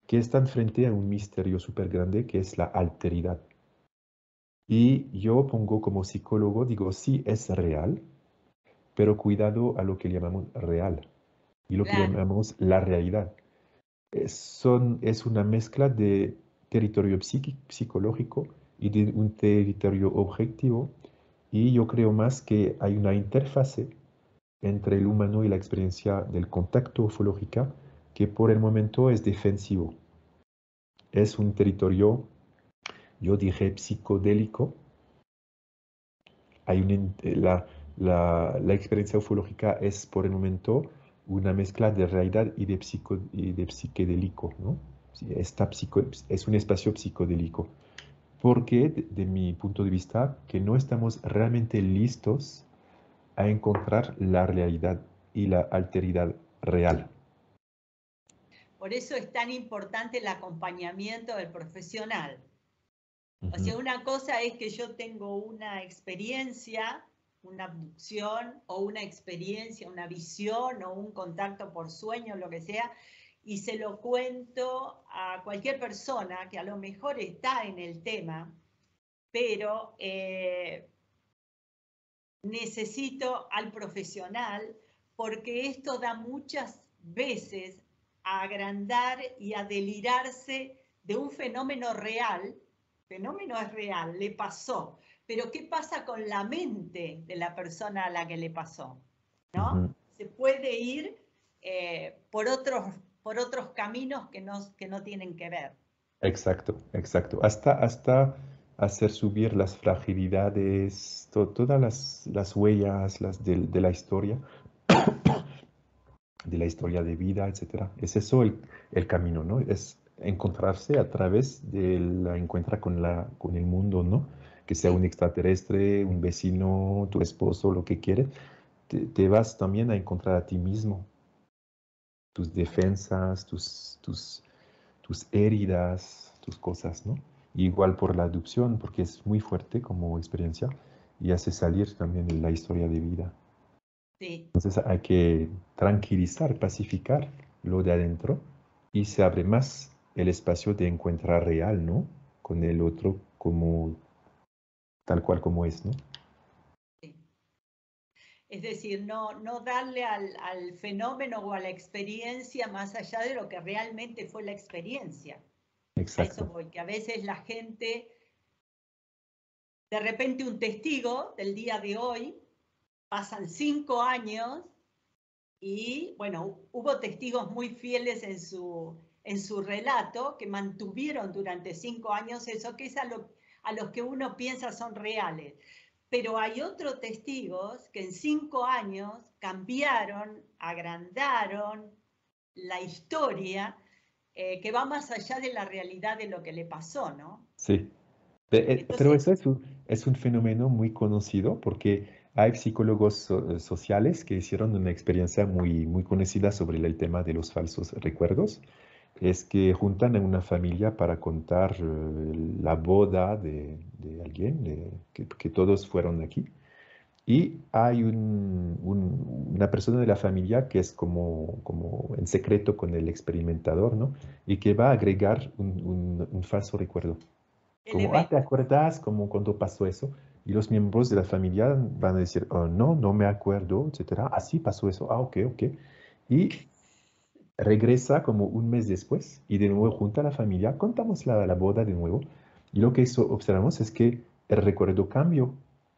que están frente a un misterio súper grande que es la alteridad. Y yo pongo como psicólogo, digo, sí es real, pero cuidado a lo que llamamos real y lo que Claro. llamamos la realidad. Es una mezcla de territorio psicológico y de un territorio objetivo, y yo creo más que hay una interfase entre el humano y la experiencia del contacto ufológica que por el momento es defensivo. Es un territorio, yo dije, psicodélico. La experiencia ufológica es por el momento una mezcla de realidad y de psiquedélico, ¿no? Sí, es un espacio psicodélico, porque de mi punto de vista, que no estamos realmente listos a encontrar la realidad y la alteridad real. Por eso es tan importante el acompañamiento del profesional. O Ujú, sea, una cosa es que yo tengo una experiencia, una abducción o una experiencia, una visión o un contacto por sueño, lo que sea, y se lo cuento a cualquier persona que a lo mejor está en el tema, pero necesito al profesional porque esto da muchas veces a agrandar y a delirarse de un fenómeno es real, le pasó, pero ¿qué pasa con la mente de la persona a la que le pasó? ¿No? ujú. Se puede ir por otros caminos que no tienen que ver. Exacto, exacto. Hasta hacer subir las fragilidades, todas las huellas de la historia, de la historia de vida, etcétera. Es eso el camino, ¿no? Es encontrarse a través de la encuentra con el mundo, ¿no? Que sea un Sí, extraterrestre, un vecino, tu esposo, lo que quieres. Te vas también a encontrar a ti mismo, tus defensas, tus heridas, tus cosas, ¿no? Igual por la adopción, porque es muy fuerte como experiencia y hace salir también la historia de vida. sí. Entonces hay que tranquilizar, pacificar lo de adentro, y se abre más el espacio de encuentro real, ¿no? Con el otro como tal cual como es, ¿no? Sí. Es decir, no darle al fenómeno o a la experiencia más allá de lo que realmente fue la experiencia. A eso Exacto. voy, que a veces la gente, de repente un testigo del día de hoy, pasan 5 años y bueno, hubo testigos muy fieles en su relato que mantuvieron durante 5 años eso, que es a los que uno piensa son reales. Pero hay otros testigos que en 5 años cambiaron, agrandaron la historia, que va más allá de la realidad de lo que le pasó, ¿no? Sí. Pero Entonces, eso es un fenómeno muy conocido porque hay psicólogos sociales que hicieron una experiencia muy conocida sobre el tema de los falsos recuerdos. Es que juntan a una familia para contar la boda de alguien, que todos fueron aquí. Y hay una persona de la familia que es como en secreto con el experimentador, ¿no? Y que va a agregar un falso recuerdo. Como, ¿te elementos. acuerdas como cuando pasó eso? Y los miembros de la familia van a decir, "Oh, no, no me acuerdo, etcétera. Así pasó eso. Ah, ok, ok." Y regresa como un mes después y de nuevo junta a la familia, contamos la boda de nuevo, y lo que observamos es que el recuerdo cambió.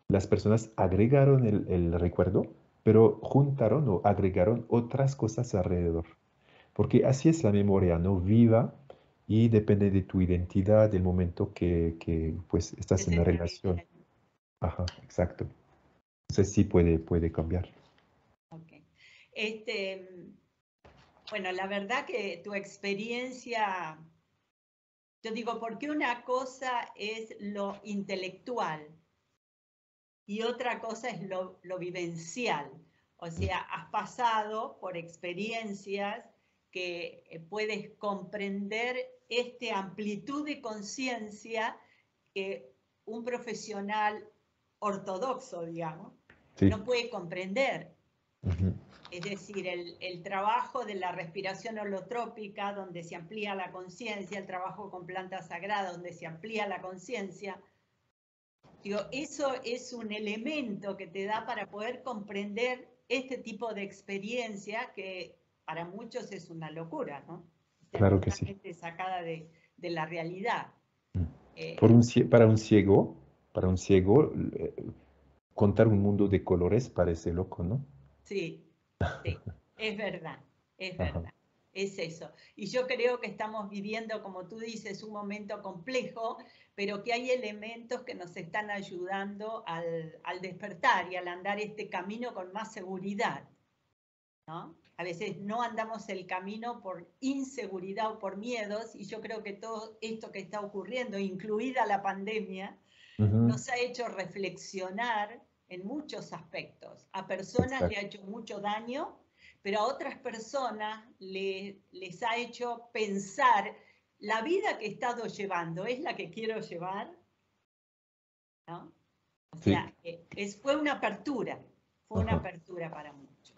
Las personas agregaron el recuerdo, pero juntaron o agregaron otras cosas alrededor. Porque así es la memoria, ¿no? Viva, y depende de tu identidad, del momento que pues Que estás en se la te relación. vive. Ajá, exacto. Entonces sí puede cambiar. Okay. Este, bueno, la verdad que tu experiencia, yo digo, porque una cosa es lo intelectual y otra cosa es lo vivencial. O sea, has pasado por experiencias que puedes comprender esta amplitud de conciencia que un profesional ortodoxo, digamos, Sí. no puede comprender. Ujú. Es decir, el trabajo de la respiración holotrópica, donde se amplía la conciencia, el trabajo con planta sagrada, donde se amplía la conciencia. Digo, eso es un elemento que te da para poder comprender este tipo de experiencia que para muchos es una locura, ¿no? O sea, Claro que sí. totalmente sacada de la realidad. Por Eh, un, para un ciego, contar un mundo de colores parece loco, ¿no? Sí, sí, es verdad, es Ajá. verdad, es eso. Y yo creo que estamos viviendo, como tú dices, un momento complejo, pero que hay elementos que nos están ayudando al despertar y al andar este camino con más seguridad, ¿no? A veces no andamos el camino por inseguridad o por miedos, y yo creo que todo esto que está ocurriendo, incluida la pandemia, Ujú. nos ha hecho reflexionar en muchos aspectos. A personas le Exacto. ha hecho mucho daño, pero a otras personas les ha hecho pensar, la vida que he estado llevando es la que quiero llevar, ¿no? O Sí. sea, fue una Ajá. apertura para muchos.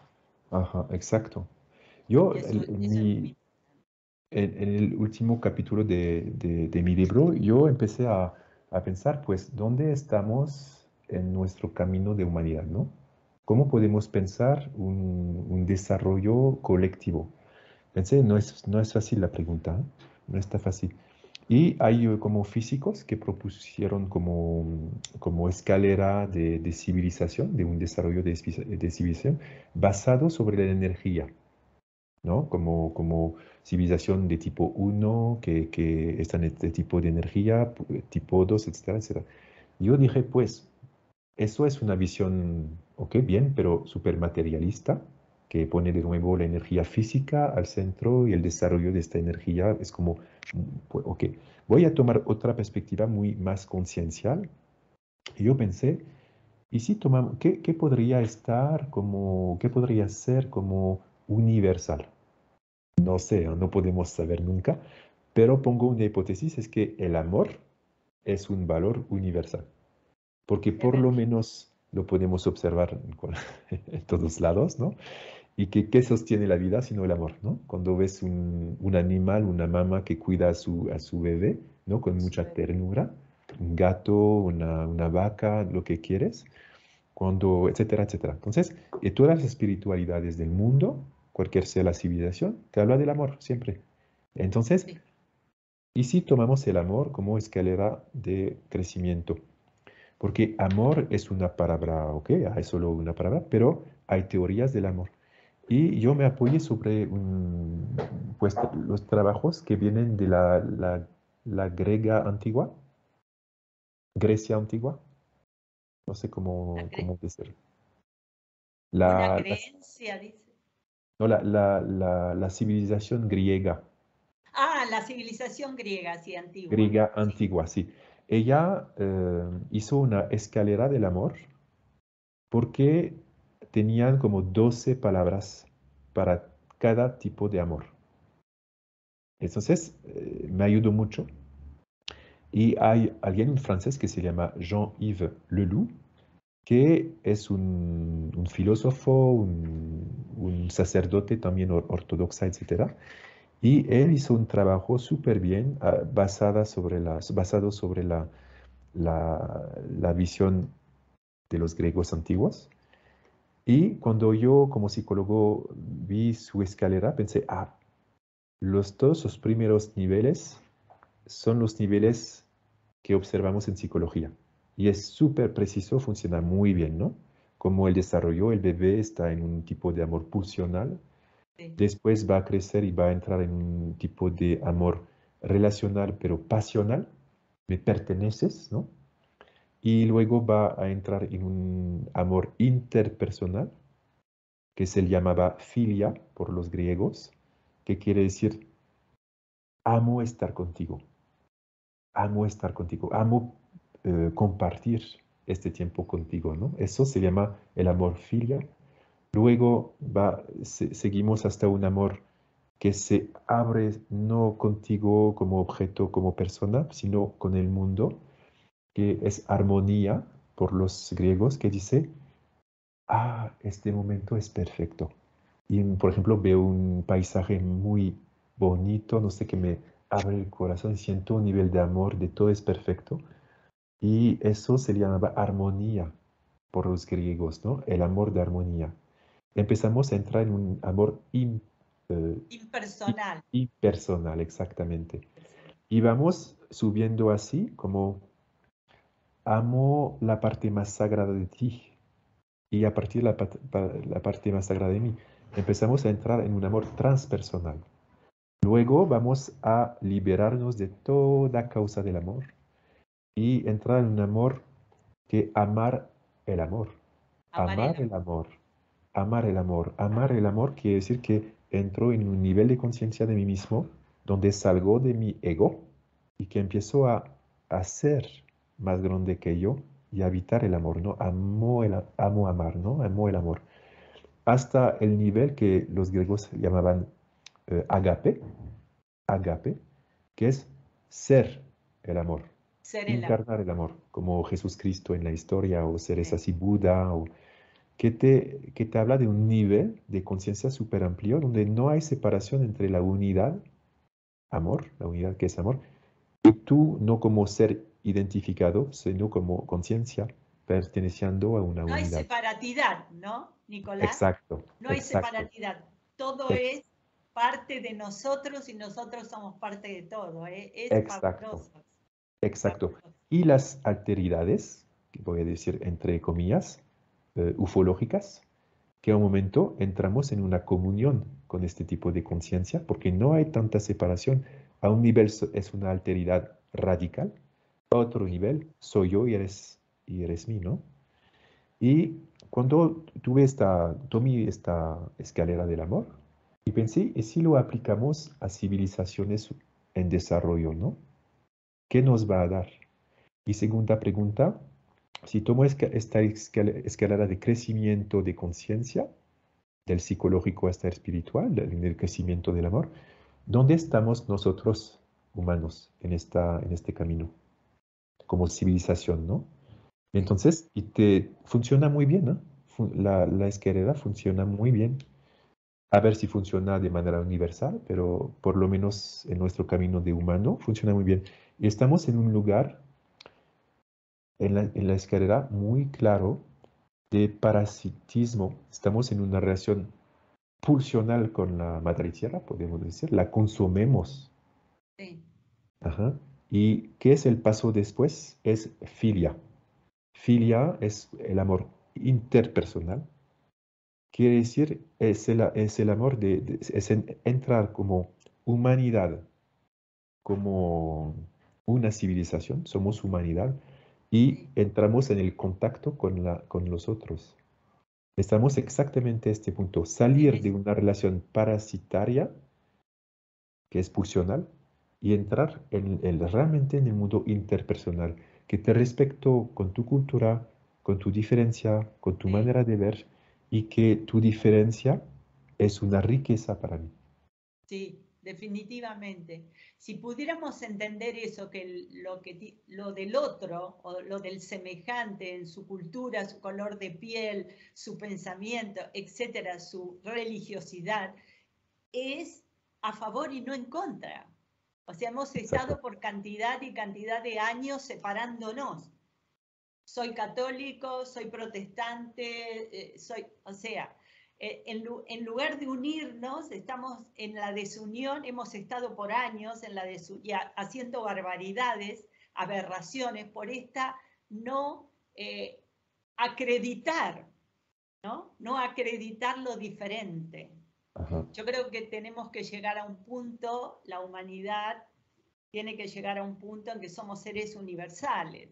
Ajá, exacto. Yo, Y eso es muy importante. en el último capítulo de mi libro, yo empecé a pensar, pues, ¿dónde estamos en nuestro camino de humanidad, ¿no? ¿Cómo podemos pensar un desarrollo colectivo? Pensé, no es fácil la pregunta, ¿eh? No está fácil. Y hay como físicos que propusieron como escalera de civilización, de un desarrollo de civilización basado sobre la energía, ¿no? Como civilización de tipo uno que está en este tipo de energía, tipo 2, etcétera, etcétera. Yo dije, pues, eso es una visión, ok, bien, pero súper materialista, que pone de nuevo la energía física al centro y el desarrollo de esta energía es como, ok, voy a tomar otra perspectiva muy más conciencial. Y yo pensé, ¿y si tomamos, qué podría estar como, qué podría ser como universal? No sé, no podemos saber nunca, pero pongo una hipótesis, es que el amor es un valor universal, porque Es por lo verdad. menos lo podemos observar en todos lados, ¿no? Y que qué sostiene la vida sino el amor, ¿no? Cuando ves un animal, una mamá que cuida a su bebé, ¿no? Con mucha ternura, un gato, una vaca, lo que quieres, cuando, etcétera, etcétera. Entonces, todas las espiritualidades del mundo, cualquier sea la civilización, te habla del amor, siempre. Entonces, Sí, ¿y si tomamos el amor como escalera de crecimiento? Porque amor es una palabra, ok, es solo una palabra, pero hay teorías del amor. Y yo me apoyé sobre pues, los trabajos que vienen de la griega antigua, Grecia antigua, no sé cómo decirlo. una La, la, creencia, dice. no, la civilización griega, Ah, la civilización griega, sí, antigua. griega Sí. antigua, sí. Ella hizo una escalera del amor porque tenían como 12 palabras para cada tipo de amor. Entonces, me ayudó mucho. Y hay alguien, un francés que se llama Jean-Yves Leloup, que es un filósofo, un sacerdote también ortodoxa, etcétera. Y él hizo un trabajo súper bien basado sobre la visión de los griegos antiguos. Y cuando yo como psicólogo vi su escalera, pensé, todos los primeros niveles son los niveles que observamos en psicología. Y es súper preciso, funciona muy bien, ¿no? Como el desarrollo, el bebé está en un tipo de amor pulsional, Sí. después va a crecer y va a entrar en un tipo de amor relacional, pero pasional, me perteneces, ¿no? Y luego va a entrar en un amor interpersonal, que se llamaba filia por los griegos, que quiere decir amo estar contigo, amo compartir. este tiempo contigo, ¿no? Eso se llama el amor filia. Luego seguimos hasta un amor que se abre no contigo como objeto, como persona, sino con el mundo, que es armonía por los griegos, que dice, este momento es perfecto. Y, por ejemplo, veo un paisaje muy bonito, no sé, que me abre el corazón, siento un nivel de amor, de todo es perfecto. Y eso se llamaba armonía por los griegos, ¿no? El amor de armonía. Empezamos a entrar en un amor Impersonal. impersonal, exactamente. Y vamos subiendo así como amo la parte más sagrada de ti y a partir de la parte más sagrada de mí, empezamos a entrar en un amor transpersonal. Luego vamos a liberarnos de toda causa del amor y entrar en un amor que amar el amor. Amar el Amar amor. el amor. Amar el amor. Amar el amor quiere decir que entro en un nivel de conciencia de mí mismo donde salgo de mi ego y que empiezo a ser más grande que yo y a habitar el amor, ¿no? Amo amar, ¿no? Amo el amor. Hasta el nivel que los griegos llamaban agape, agape, que es ser el amor, Ser el amor. encarnar el amor, como Jesús Cristo en la historia o seres Sí. así Buda, o que te habla de un nivel de conciencia súper amplio donde no hay separación entre la unidad, amor, la unidad que es amor, y tú no como ser identificado, sino como conciencia perteneciendo a una No hay unidad. separatidad, ¿no, Nicolás? Exacto, No hay exacto, separatidad. Todo ex- es parte de nosotros y nosotros somos parte de todo. Es exacto, fabuloso. exacto. Fabuloso. Y las alteridades, que voy a decir entre comillas, ufológicas, que a un momento entramos en una comunión con este tipo de conciencia, porque no hay tanta separación. A un nivel es una alteridad radical, a otro nivel soy yo y eres mí, ¿no? Y cuando tomé esta escalera del amor, y pensé, ¿y si lo aplicamos a civilizaciones en desarrollo, ¿no? ¿Qué nos va a dar? Y segunda pregunta, si tomo esta escalera de crecimiento de conciencia, del psicológico hasta el espiritual, del crecimiento del amor, ¿dónde estamos nosotros humanos en este camino? Como civilización, ¿no? Sí. Entonces, y te funciona muy bien, ¿no? La escalera funciona muy bien. A ver si funciona de manera universal, pero por lo menos en nuestro camino de humano funciona muy bien. Y estamos en un lugar en la escalera muy claro de parasitismo. Estamos en una relación pulsional con la madre tierra, podemos decir, la consumemos. Sí. Ajá. ¿Y qué es el paso después? Es filia. Filia es el amor interpersonal. Quiere decir, es el amor entrar como humanidad, como una civilización, somos humanidad, y Sí. entramos en el contacto con los otros. Estamos exactamente a este punto, salir de una relación parasitaria, que es pulsional, y entrar realmente en el mundo interpersonal, que te respeto con tu cultura, con tu diferencia, con tu Sí. manera de ver, y que tu diferencia es una riqueza para mí. Sí, definitivamente. Si pudiéramos entender eso, que lo del otro o lo del semejante en su cultura, su color de piel, su pensamiento, etcétera, su religiosidad, es a favor y no en contra. O sea, hemos Exacto. estado por cantidad y cantidad de años separándonos. Soy católico, soy protestante, o sea, en lugar de unirnos, estamos en la desunión, hemos estado por años en la haciendo barbaridades, aberraciones, por esta no acreditar, ¿no? No acreditar lo diferente. Ajá. Yo creo que tenemos que llegar a un punto, la humanidad tiene que llegar a un punto en que somos seres universales.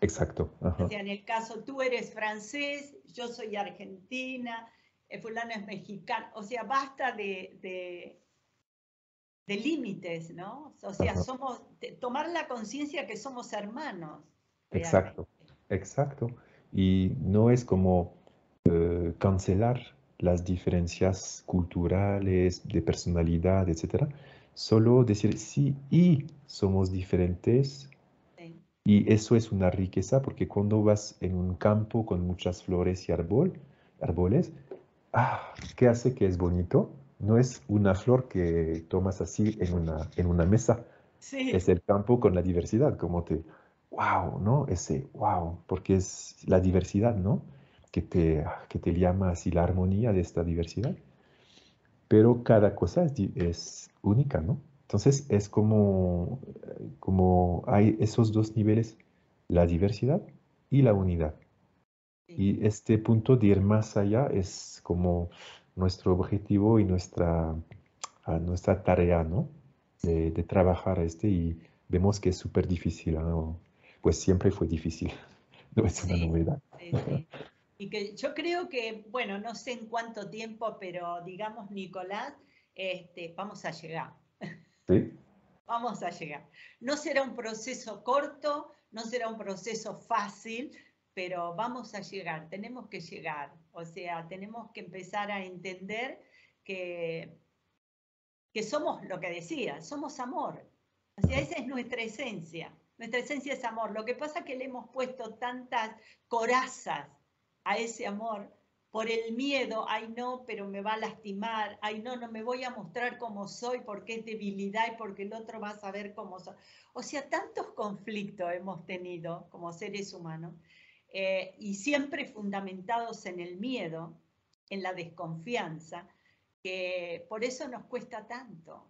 Exacto. O Ajá. sea, en el caso tú eres francés, yo soy argentina, fulano es mexicano, o sea, basta de límites, ¿no? O sea, Ajá. tomar la conciencia que somos hermanos, realmente. Exacto. exacto. Y no es como cancelar las diferencias culturales, de personalidad, etcétera. Solo decir sí y somos diferentes. Sí, Y eso es una riqueza porque cuando vas en un campo con muchas flores y árboles, ¿qué hace que es bonito? No es una flor que tomas así en una mesa, es sí, el campo con la diversidad, como wow, ¿no? Ese wow, porque es la diversidad, ¿no? Que te llama así la armonía de esta diversidad, pero cada cosa es única, ¿no? Entonces es como hay esos dos niveles, la diversidad y la unidad. sí. Y este punto de ir más allá es como nuestro objetivo y nuestra tarea, ¿no? Sí. De trabajar y vemos que es súper difícil, ¿no? Pues siempre fue difícil, no es una Sí, novedad. sí, sí. Y que yo creo que, bueno, no sé en cuánto tiempo, pero digamos, Nicolás, vamos a llegar, Sí, vamos a llegar. No será un proceso corto, no será un proceso fácil, pero vamos a llegar, tenemos que llegar. O sea, tenemos que empezar a entender que, que somos lo que decía, somos amor. O sea, esa es nuestra esencia. Nuestra esencia es amor. Lo que pasa es que le hemos puesto tantas corazas a ese amor por el miedo, ay no, pero me va a lastimar, ay no, no me voy a mostrar como soy porque es debilidad y porque el otro va a saber cómo soy. O sea, tantos conflictos hemos tenido como seres humanos y siempre fundamentados en el miedo, en la desconfianza, que por eso nos cuesta tanto,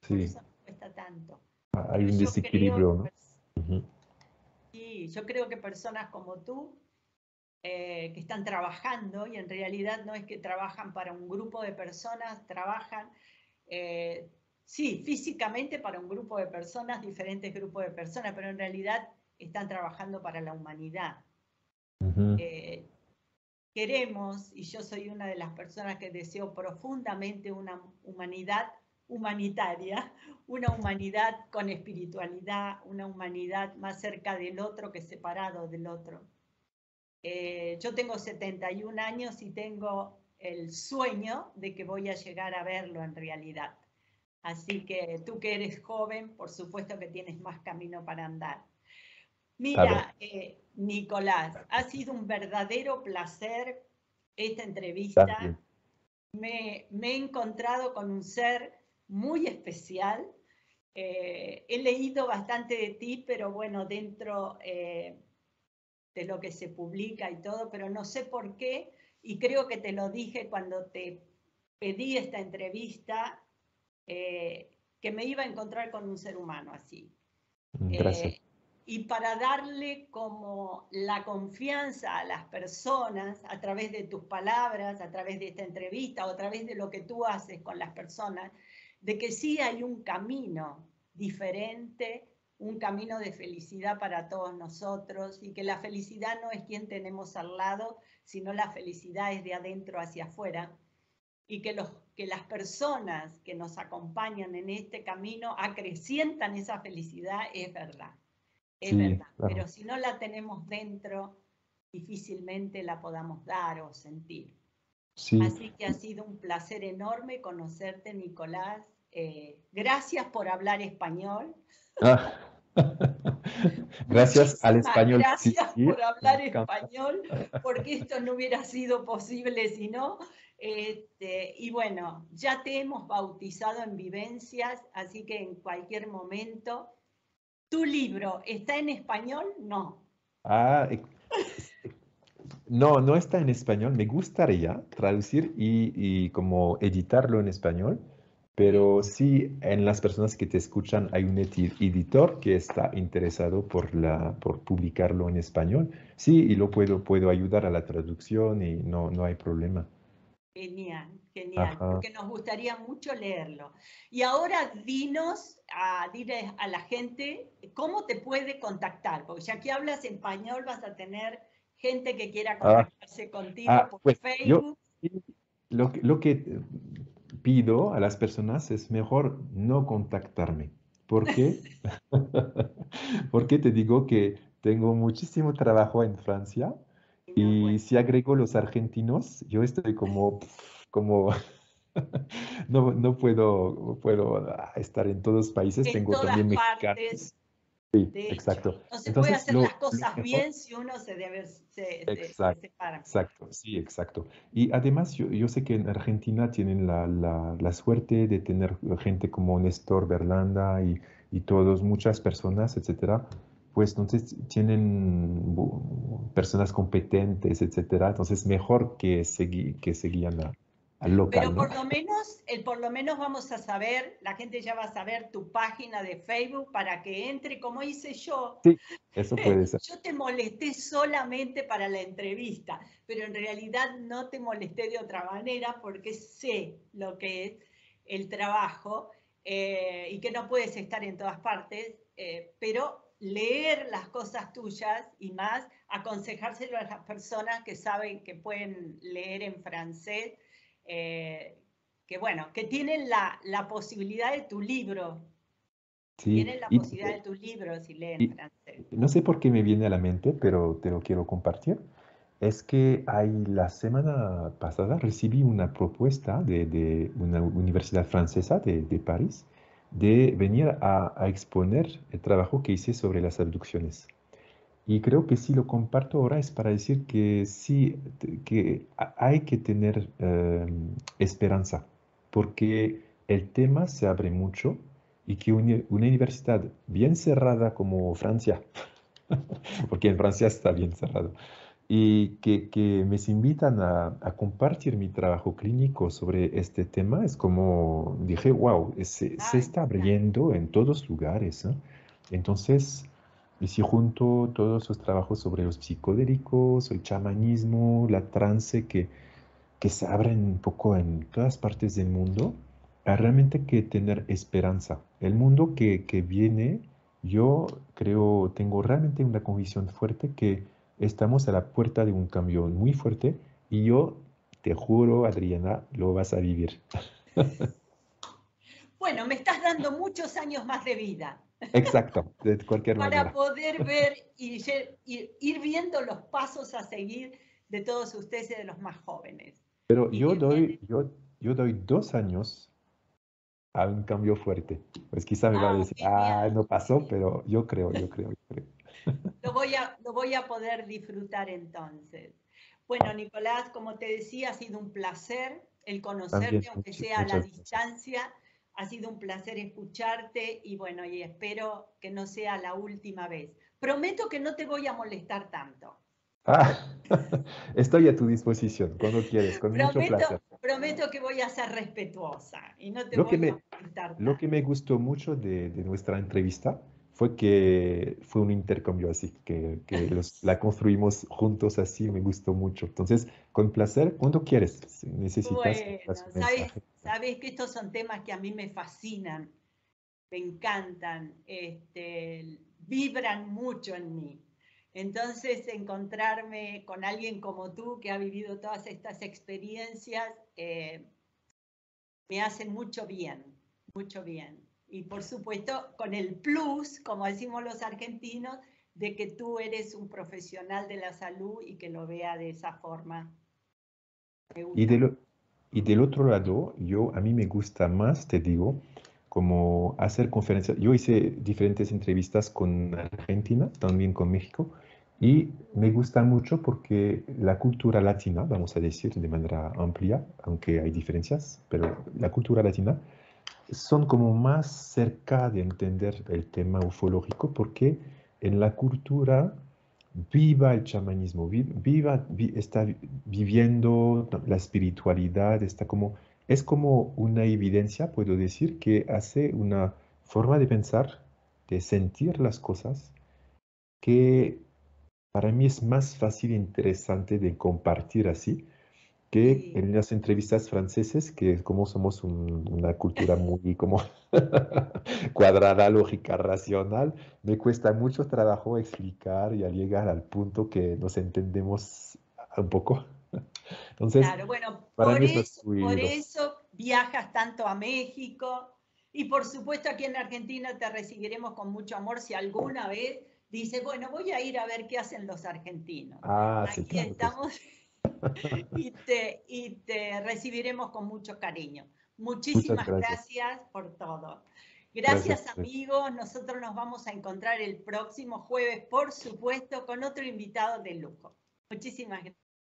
por sí, eso nos cuesta tanto. hay Pero un yo creo desequilibrio, ¿no? que, Ujú. sí, yo creo que personas como tú, que están trabajando, y en realidad no es que trabajan para un grupo de personas, trabajan, eh, sí, físicamente para un grupo de personas, diferentes grupos de personas, pero en realidad están trabajando para la humanidad. Ujú. Eh, Queremos, y yo soy una de las personas que deseo profundamente una humanidad humanitaria, una humanidad con espiritualidad, una humanidad más cerca del otro que separado del otro. Yo tengo 71 años y tengo el sueño de que voy a llegar a verlo en realidad. Así que tú que eres joven, por supuesto que tienes más camino para andar. A ver, Mira, Nicolás, ha sido un verdadero placer esta entrevista. también. Me he encontrado con un ser muy especial. He leído bastante de ti, pero bueno, dentro de lo que se publica y todo, pero no sé por qué, y creo que te lo dije cuando te pedí esta entrevista, que me iba a encontrar con un ser humano así. Gracias. Eh, y para darle como la confianza a las personas a través de tus palabras, a través de esta entrevista o a través de lo que tú haces con las personas, de que sí hay un camino diferente, un camino de felicidad para todos nosotros y que la felicidad no es quien tenemos al lado, sino la felicidad es de adentro hacia afuera y que las personas que nos acompañan en este camino acrecientan esa felicidad, es Sí, verdad, claro. pero si no la tenemos dentro, difícilmente la podamos dar o sentir. Sí. Así que ha sido un placer enorme conocerte, Nicolás. Gracias por hablar español. Ah. Gracias al Muchísimas español, sí, gracias sí, por me hablar encanta. español, porque esto no hubiera sido posible si no. Y bueno, ya te hemos bautizado en vivencias, así que en cualquier momento. ¿Tu libro está en español? No. Ah, no, no está en español. Me gustaría traducir y como editarlo en español, Sí. pero sí en las personas que te escuchan hay un editor que está interesado por publicarlo en español. Sí, y puedo ayudar a la traducción y no hay problema. Genial, genial, Ajá. porque nos gustaría mucho leerlo. Y ahora dile a la gente cómo te puede contactar, porque ya que hablas español vas a tener gente que quiera Ah, contactarse contigo por pues yo Facebook. lo que pido a las personas es mejor no contactarme. ¿Por qué? Porque te digo que tengo muchísimo trabajo en Francia Y no, y bueno, si agrego los argentinos, yo estoy como no puedo estar en todos los países, en tengo todas también partes, mexicanos. Sí, de hecho, exacto. no se puede Entonces, hacer las lo cosas mejor. bien si uno se Exacto, separa. exacto, sí, exacto. Y además yo sé que en Argentina tienen la suerte de tener gente como Néstor Berlanda y todos, muchas personas, etcétera. Pues entonces tienen personas competentes, etcétera. Entonces mejor que seguían al local, Pero ¿no? por lo menos vamos a saber, la gente ya va a saber tu página de Facebook para que entre, como hice yo. Sí, eso puede ser. Yo te molesté solamente para la entrevista, pero en realidad no te molesté de otra manera porque sé lo que es el trabajo y que no puedes estar en todas partes, pero leer las cosas tuyas y más, aconsejárselo a las personas que saben que pueden leer en francés, eh, que bueno, que tienen la posibilidad de tu libro, Sí, tienen la y, posibilidad de tu libro si leen y francés. no sé por qué me viene a la mente, pero te lo quiero compartir. Es que la semana pasada recibí una propuesta de una universidad francesa de París de venir a exponer el trabajo que hice sobre las abducciones. Y creo que si lo comparto ahora es para decir que sí, que hay que tener esperanza, porque el tema se abre mucho y que una universidad bien cerrada como Francia, porque en Francia está bien cerrado, y que me invitan a compartir mi trabajo clínico sobre este tema, es como dije, wow, se Ay, está abriendo en todos lugares, ¿eh? Entonces, y si junto todos esos trabajos sobre los psicodélicos, el chamanismo, la trance que se abren un poco en todas partes del mundo, hay realmente que tener esperanza. El mundo que viene, yo creo, tengo realmente una convicción fuerte que estamos a la puerta de un cambio muy fuerte y yo te juro, Adriana, lo vas a vivir. bueno, me estás dando muchos años más de vida Exacto, de cualquier para manera. poder ver y ir viendo los pasos a seguir de todos ustedes y de los más jóvenes. Pero Y que vienen. yo doy 2 años a un cambio fuerte. Pues quizá me va a Ah, decir, ah, genial, no pasó, genial. pero yo creo. Lo voy a poder disfrutar entonces. Bueno, Nicolás, como te decía, ha sido un placer el También, conocerte, aunque sea a la muchas gracias. distancia. Ha sido un placer escucharte y bueno, y espero que no sea la última vez. Prometo que no te voy a molestar tanto. Ah, estoy a tu disposición cuando quieres, con mucho placer. Prometo que voy a ser respetuosa y no te Lo que voy a me, molestar lo que tanto. me gustó mucho de nuestra entrevista fue que fue un intercambio así, que la construimos juntos así, me gustó mucho. Entonces, con placer, cuando quieres, si necesitas, me Bueno, das un mensaje. sabes que estos son temas que a mí me fascinan, me encantan, vibran mucho en mí. Entonces, encontrarme con alguien como tú que ha vivido todas estas experiencias me hace mucho bien, mucho bien. Y por supuesto, con el plus, como decimos los argentinos, de que tú eres un profesional de la salud y que lo vea de esa forma. Me Y gusta mucho. del, y del otro lado, a mí me gusta más, te digo, como hacer conferencias. Yo hice diferentes entrevistas con Argentina, también con México, y me gusta mucho porque la cultura latina, vamos a decir de manera amplia, aunque hay diferencias, pero la cultura latina son como más cerca de entender el tema ufológico porque en la cultura viva el chamanismo, está viviendo la espiritualidad, es como una evidencia, puedo decir, que hace una forma de pensar, de sentir las cosas, que para mí es más fácil e interesante de compartir así que Sí. en las entrevistas franceses, que como somos una cultura muy como cuadrada, lógica, racional, me cuesta mucho trabajo explicar y a llegar al punto que nos entendemos un poco. Entonces, Claro, bueno, para mí es más por fluido. eso viajas tanto a México y por supuesto aquí en Argentina te recibiremos con mucho amor si alguna vez dice, bueno, voy a ir a ver qué hacen los argentinos. Ah, sí, Aquí claro que sí. estamos y te recibiremos con mucho cariño. Muchas Muchísimas gracias. gracias por todo. Gracias. Gracias, amigos. Nosotros nos vamos a encontrar el próximo jueves, por supuesto, con otro invitado de lujo. Muchísimas gracias.